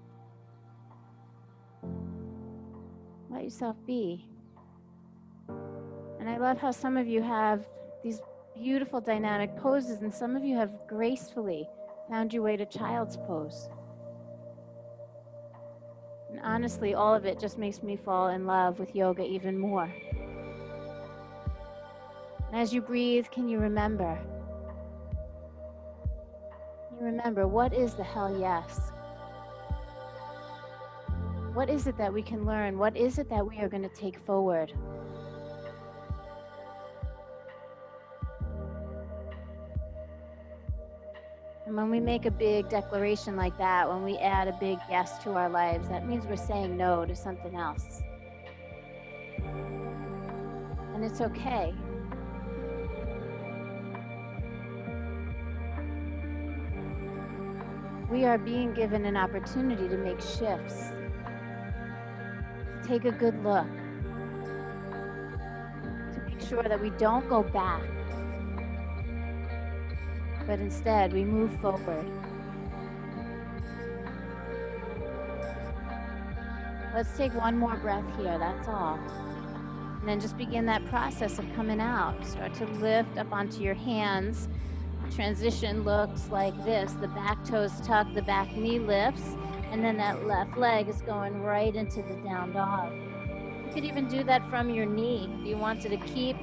let yourself be. And I love how some of you have these beautiful dynamic poses, and some of you have gracefully found your way to child's pose. And honestly, all of it just makes me fall in love with yoga even more. And as you breathe, can you remember? Can you remember, what is the hell yes? What is it that we can learn? What is it that we are going to take forward? And when we make a big declaration like that, when we add a big yes to our lives, that means we're saying no to something else. And it's okay. We are being given an opportunity to make shifts. Take a good look. To make sure that we don't go back, but instead we move forward. Let's take one more breath here, that's all. And then just begin that process of coming out. Start to lift up onto your hands. Transition looks like this. The back toes tuck, the back knee lifts, and then that left leg is going right into the down dog. You could even do that from your knee. If you wanted to keep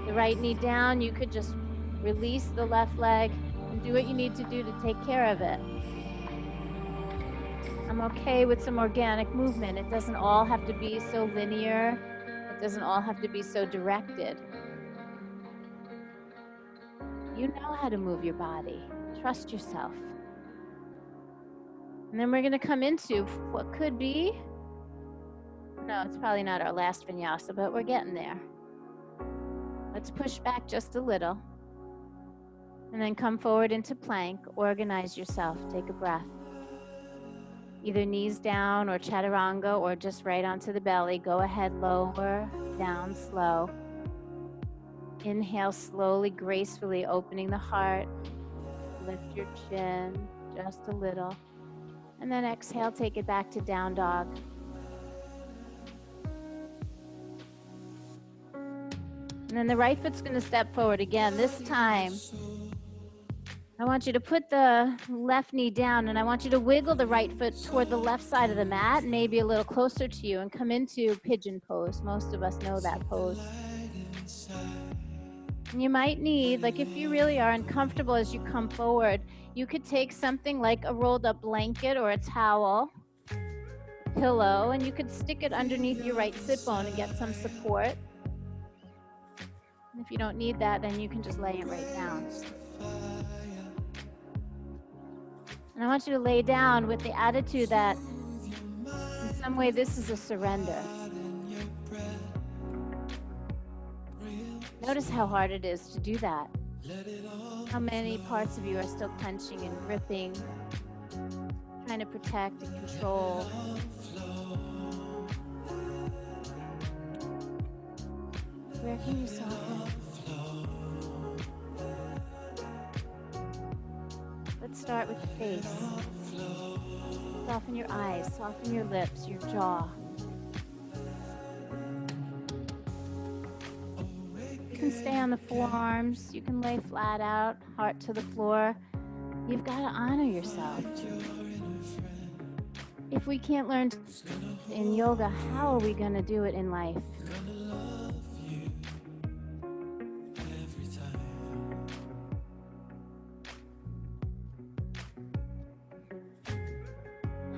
the right knee down, you could just release the left leg and do what you need to do to take care of it. I'm okay with some organic movement. It doesn't all have to be so linear. It doesn't all have to be so directed. You know how to move your body. Trust yourself. And then we're going to come into what could be, no, it's probably not our last vinyasa, but we're getting there. Let's push back just a little. And then come forward into plank. Organize yourself. Take a breath. Either knees down or chaturanga or just right onto the belly. Go ahead, lower, down, slow. Inhale slowly, gracefully, opening the heart. Lift your chin just a little. And then exhale, take it back to down dog. And then the right foot's going to step forward again. This time, I want you to put the left knee down, and I want you to wiggle the right foot toward the left side of the mat, maybe a little closer to you, and come into pigeon pose. Most of us know that pose. And you might need, like if you really are uncomfortable as you come forward, you could take something like a rolled up blanket or a towel, pillow, and you could stick it underneath your right sit bone and get some support. And if you don't need that, then you can just lay it right down. And I want you to lay down with the attitude that in some way this is a surrender. Notice how hard it is to do that. How many parts of you are still clenching and gripping, trying to protect and control. Where can you soften? Let's start with the face. Soften your eyes, soften your lips, your jaw. You can stay on the forearms, you can lay flat out, heart to the floor. You've got to honor yourself. If we can't learn in yoga, how are we going to do it in life?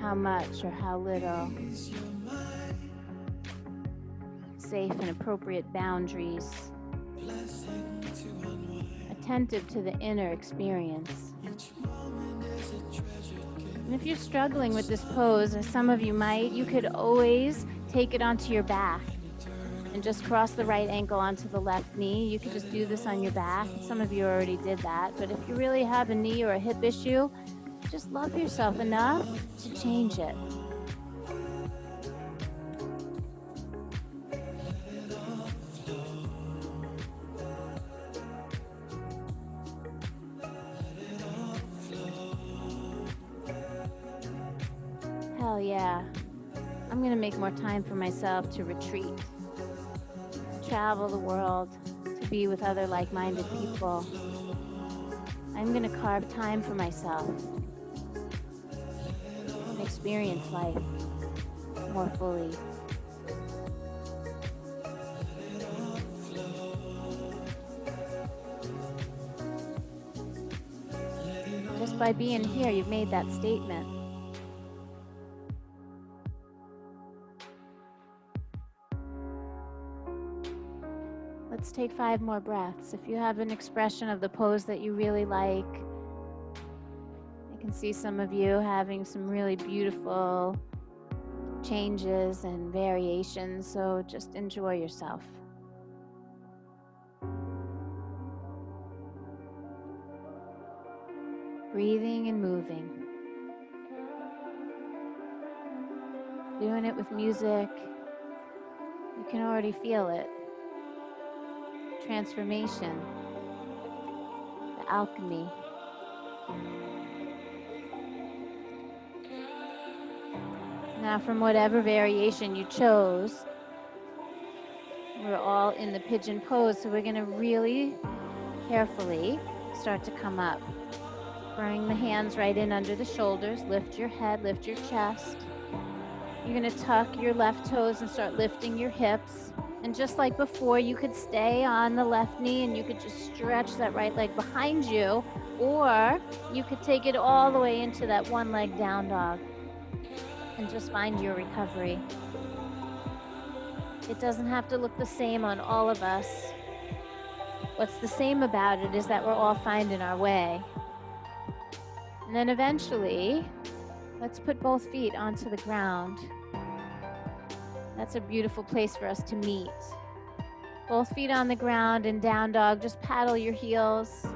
How much or how little? Safe and appropriate boundaries. Attentive to the inner experience. And if you're struggling with this pose, as some of you might, you could always take it onto your back and just cross the right ankle onto the left knee. You could just do this on your back. Some of you already did that. But if you really have a knee or a hip issue, just love yourself enough to change it. Hell yeah. I'm going to make more time for myself to retreat, travel the world, to be with other like-minded people. I'm going to carve time for myself and experience life more fully. Just by being here, you've made that statement. Let's take 5 more breaths. If you have an expression of the pose that you really like, I can see some of you having some really beautiful changes and variations, so just enjoy yourself. Breathing and moving. Doing it with music. You can already feel it. Transformation. The alchemy. Now, from whatever variation you chose, we're all in the pigeon pose, so we're going to really carefully start to come up. Bring the hands right in under the shoulders. Lift your head, lift your chest. You're going to tuck your left toes and start lifting your hips. And just like before, you could stay on the left knee and you could just stretch that right leg behind you, or you could take it all the way into that one leg down dog and just find your recovery. It doesn't have to look the same on all of us. What's the same about it is that we're all finding our way. And then eventually, let's put both feet onto the ground. That's a beautiful place for us to meet. Both feet on the ground and down dog, just paddle your heels.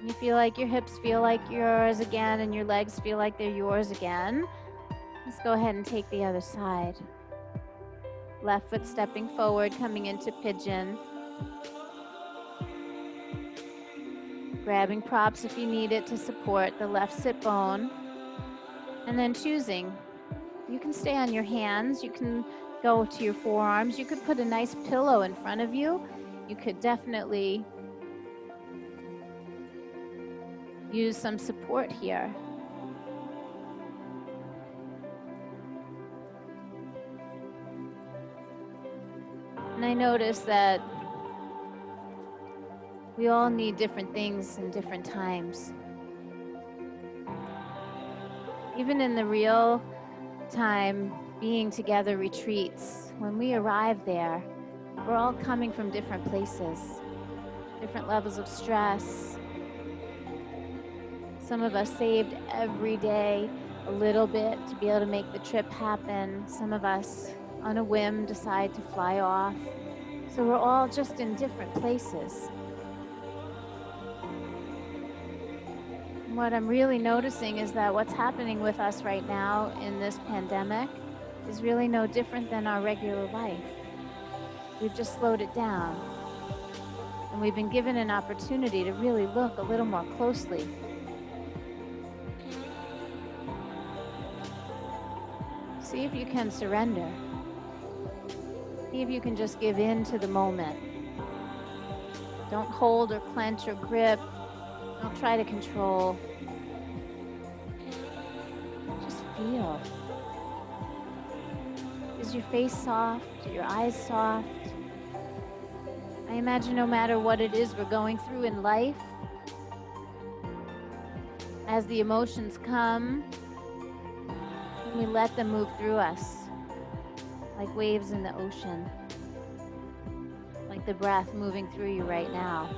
You feel like your hips feel like yours again and your legs feel like they're yours again. Let's go ahead and take the other side. Left foot stepping forward, coming into pigeon. Grabbing props if you need it to support the left sit bone. And then choosing. You can stay on your hands. You can go to your forearms. You could put a nice pillow in front of you. You could definitely use some support here. And I notice that we all need different things in different times. Even in the real time being together retreats, when we arrive there, we're all coming from different places, different levels of stress. Some of us saved every day a little bit to be able to make the trip happen. Some of us, on a whim, decide to fly off. So we're all just in different places. And what I'm really noticing is that what's happening with us right now in this pandemic is really no different than our regular life. We've just slowed it down. And we've been given an opportunity to really look a little more closely. See if you can surrender. See if you can just give in to the moment. Don't hold or clench or grip. Don't try to control. Just feel. Is your face soft? Are your eyes soft? I imagine no matter what it is we're going through in life, as the emotions come, we let them move through us like waves in the ocean, like the breath moving through you right now.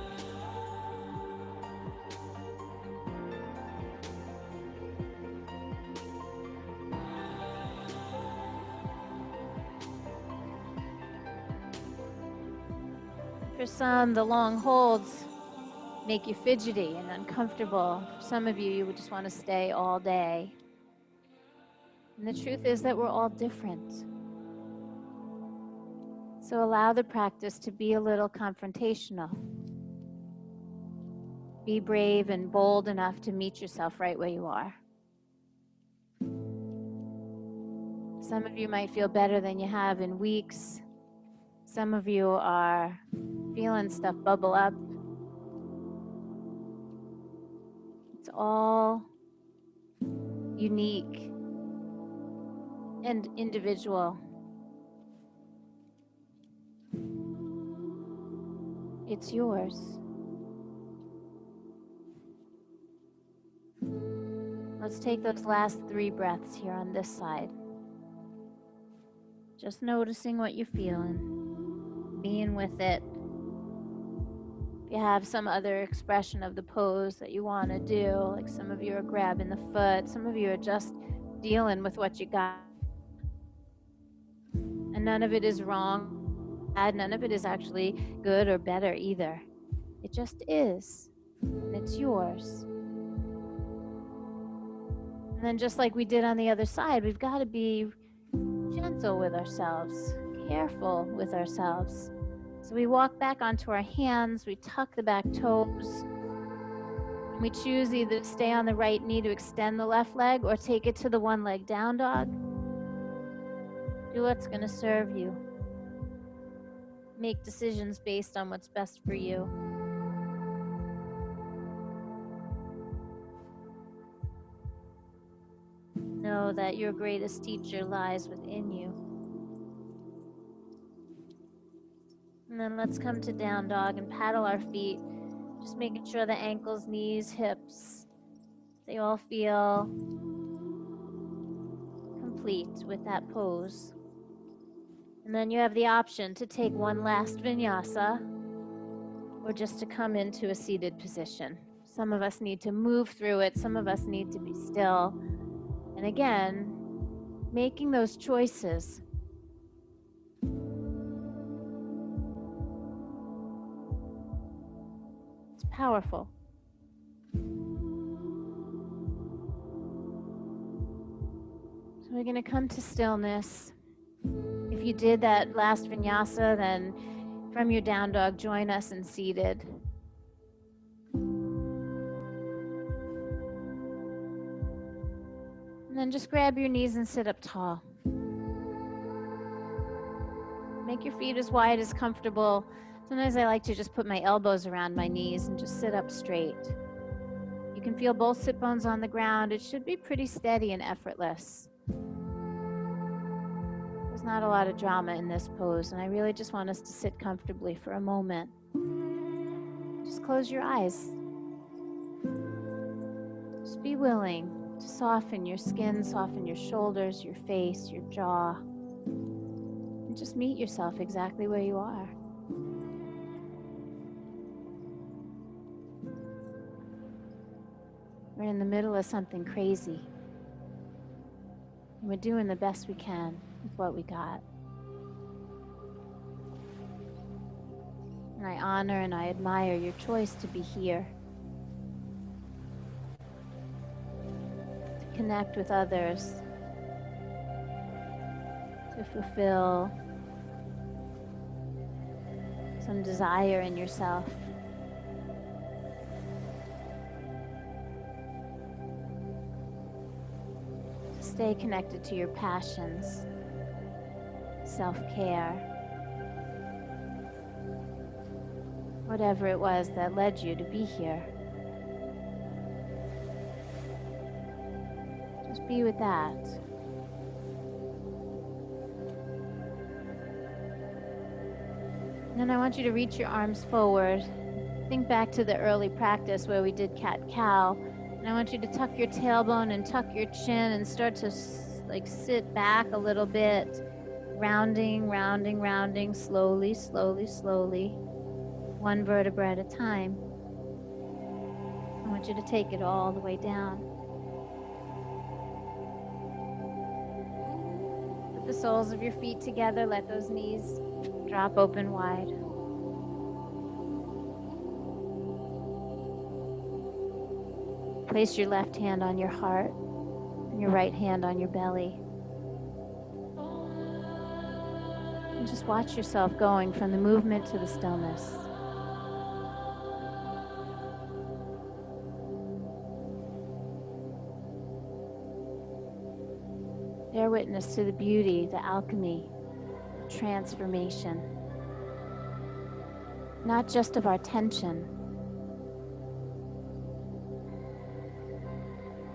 For some, the long holds make you fidgety and uncomfortable. For some of you, you would just want to stay all day. And the truth is that we're all different. So allow the practice to be a little confrontational. Be brave and bold enough to meet yourself right where you are. Some of you might feel better than you have in weeks. Some of you are feeling stuff bubble up. It's all unique and individual. It's yours. Let's take those last 3 breaths here on this side. Just noticing what you're feeling, being with it. If you have some other expression of the pose that you want to do, like some of you are grabbing the foot, some of you are just dealing with what you got. And none of it is wrong, bad, none of it is actually good or better either. It just is, and it's yours. And then just like we did on the other side, we've got to be gentle with ourselves, careful with ourselves. So we walk back onto our hands, we tuck the back toes, and we choose either to stay on the right knee to extend the left leg or take it to the one leg down dog. Do what's going to serve you. Make decisions based on what's best for you. Know that your greatest teacher lies within you. And then let's come to down dog and paddle our feet, just making sure the ankles, knees, hips, they all feel complete with that pose. And then you have the option to take one last vinyasa or just to come into a seated position. Some of us need to move through it, some of us need to be still. And again, making those choices. It's powerful. So we're going to come to stillness. If you did that last vinyasa, then from your down dog, join us in seated. And then just grab your knees and sit up tall. Make your feet as wide as comfortable. Sometimes I like to just put my elbows around my knees and just sit up straight. You can feel both sit bones on the ground. It should be pretty steady and effortless. There's not a lot of drama in this pose, and I really just want us to sit comfortably for a moment. Just close your eyes. Just be willing to soften your skin, soften your shoulders, your face, your jaw, and just meet yourself exactly where you are. We're in the middle of something crazy. And we're doing the best we can with what we got. And I honor and I admire your choice to be here. To connect with others. To fulfill some desire in yourself. Stay connected to your passions, self-care, whatever it was that led you to be here. Just be with that. And then I want you to reach your arms forward. Think back to the early practice where we did cat-cow. And I want you to tuck your tailbone and tuck your chin and start to sit back a little bit. Rounding, rounding, rounding, slowly, slowly, slowly. One vertebra at a time. I want you to take it all the way down. Put the soles of your feet together. Let those knees drop open wide. Place your left hand on your heart and your right hand on your belly. And just watch yourself going from the movement to the stillness. Bear witness to the beauty, the alchemy, the transformation, not just of our tension,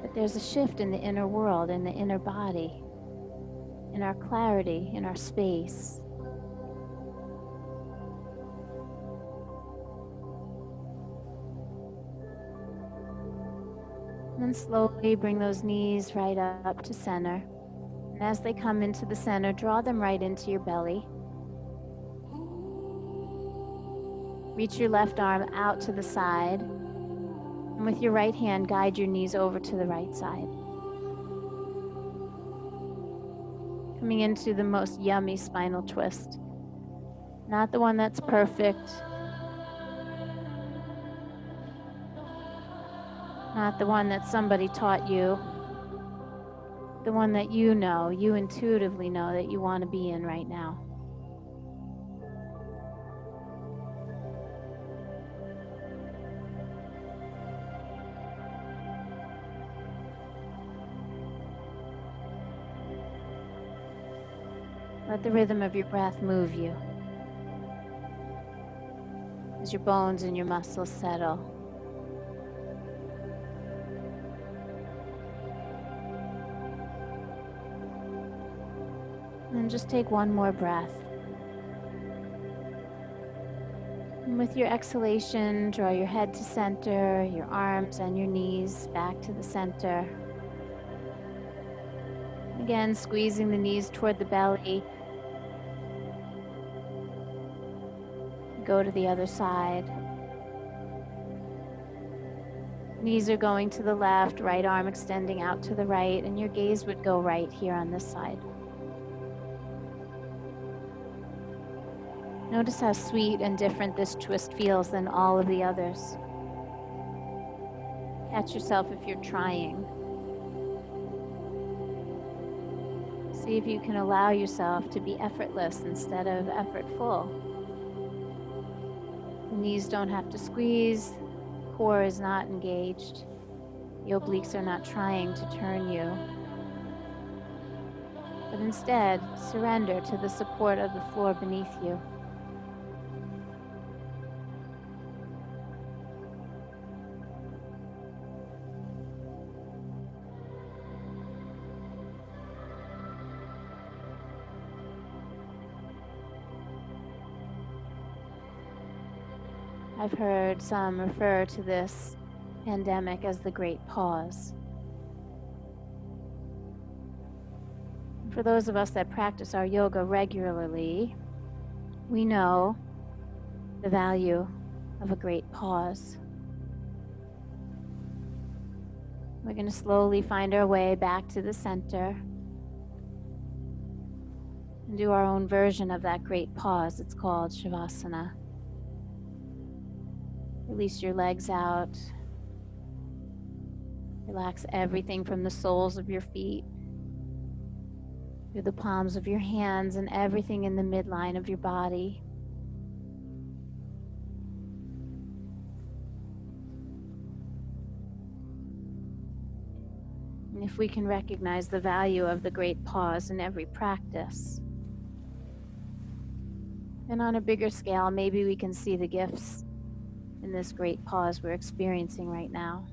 but there's a shift in the inner world, in the inner body, in our clarity, in our space. And then slowly bring those knees right up to center. And as they come into the center, draw them right into your belly. Reach your left arm out to the side. And with your right hand, guide your knees over to the right side. Coming into the most yummy spinal twist. Not the one that's perfect. Not the one that somebody taught you. The one that you know, you intuitively know that you want to be in right now. Let the rhythm of your breath move you as your bones and your muscles settle. And then just take one more breath. And with your exhalation, draw your head to center, your arms and your knees back to the center. Again, squeezing the knees toward the belly. Go to the other side. Knees are going to the left, right arm extending out to the right, and your gaze would go right here on this side. Notice how sweet and different this twist feels than all of the others. Catch yourself if you're trying. See if you can allow yourself to be effortless instead of effortful. The knees don't have to squeeze, the core is not engaged, the obliques are not trying to turn you. But instead, surrender to the support of the floor beneath you. I've heard some refer to this pandemic as the Great Pause. For those of us that practice our yoga regularly, we know the value of a great pause. We're going to slowly find our way back to the center and do our own version of that great pause. It's called Shavasana. Release your legs out. Relax everything from the soles of your feet through the palms of your hands and everything in the midline of your body. And if we can recognize the value of the great pause in every practice, then on a bigger scale, maybe we can see the gifts in this great pause we're experiencing right now.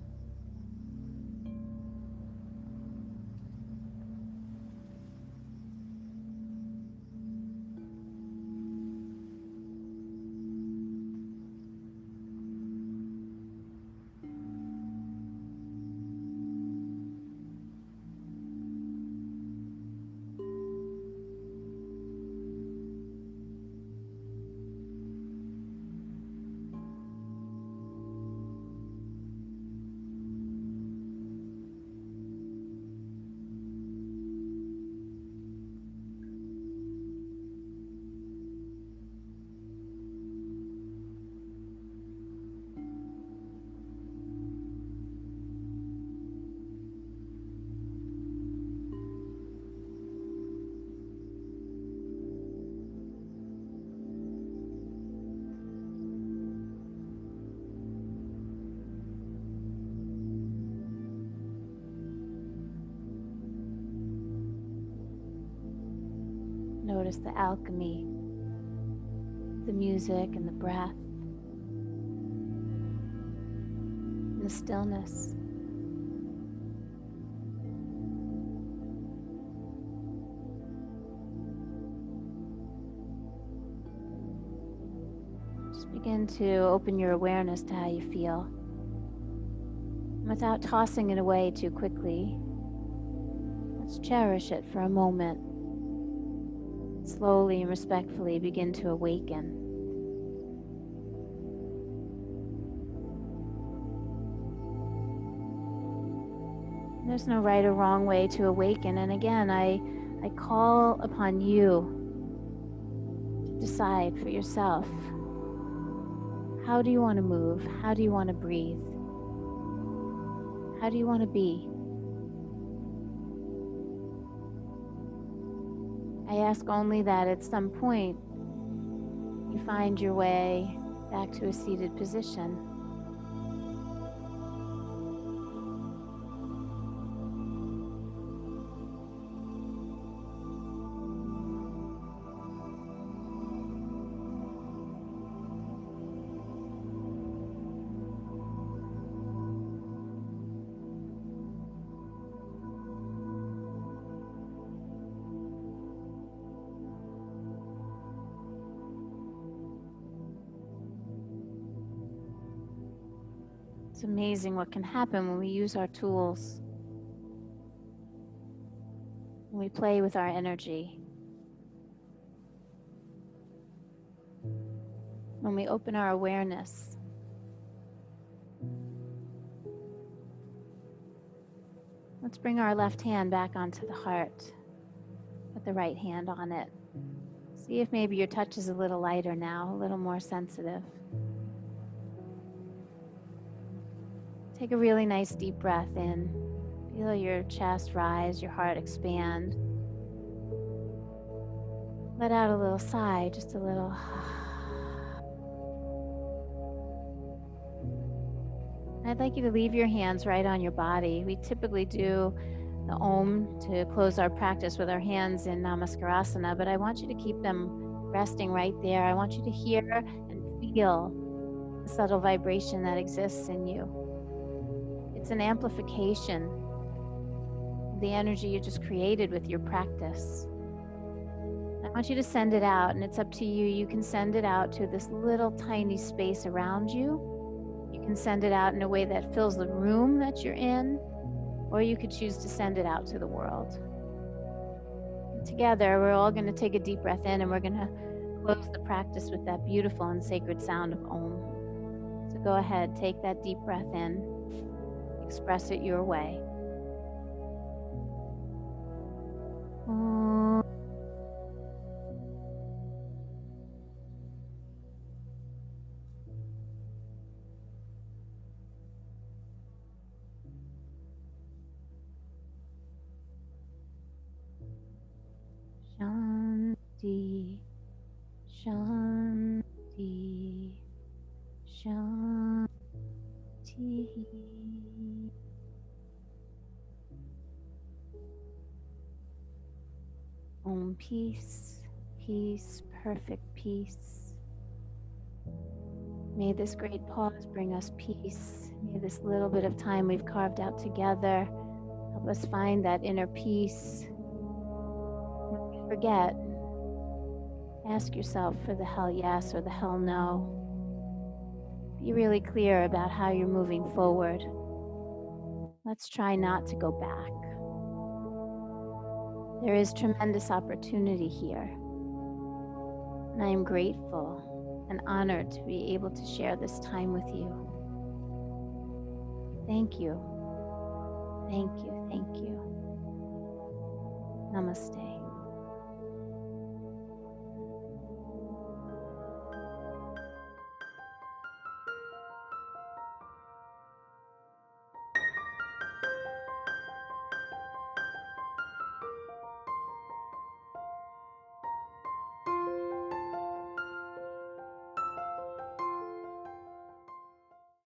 Notice the alchemy, the music and the breath, and the stillness. Just begin to open your awareness to how you feel. Without tossing it away too quickly, let's cherish it for a moment. Slowly and respectfully begin to awaken. There's no right or wrong way to awaken. And again, I call upon you to decide for yourself. How do you want to move? How do you want to breathe? How do you want to be? I ask only that at some point you find your way back to a seated position. It's amazing what can happen when we use our tools, when we play with our energy, when we open our awareness. Let's bring our left hand back onto the heart, put the right hand on it. See if maybe your touch is a little lighter now, a little more sensitive. Take a really nice deep breath in. Feel your chest rise, your heart expand. Let out a little sigh, just a little. I'd like you to leave your hands right on your body. We typically do the Om to close our practice with our hands in Namaskarasana, but I want you to keep them resting right there. I want you to hear and feel the subtle vibration that exists in you. It's an amplification of the energy you just created with your practice. I want you to send it out, and it's up to you. You can send it out to this little tiny space around you. You can send it out in a way that fills the room that you're in, or you could choose to send it out to the world. And together, we're all going to take a deep breath in, and we're going to close the practice with that beautiful and sacred sound of Om. So go ahead, take that deep breath in. Express it your way. Shanti, Shanti, Shanti. Om, peace, peace, perfect peace. May this great pause bring us peace. May this little bit of time we've carved out together help us find that inner peace. When you forget, ask yourself for the hell yes or the hell no. Be really clear about how you're moving forward. Let's try not to go back. There is tremendous opportunity here, and I am grateful and honored to be able to share this time with you. Thank you. Thank you. Thank you. Namaste.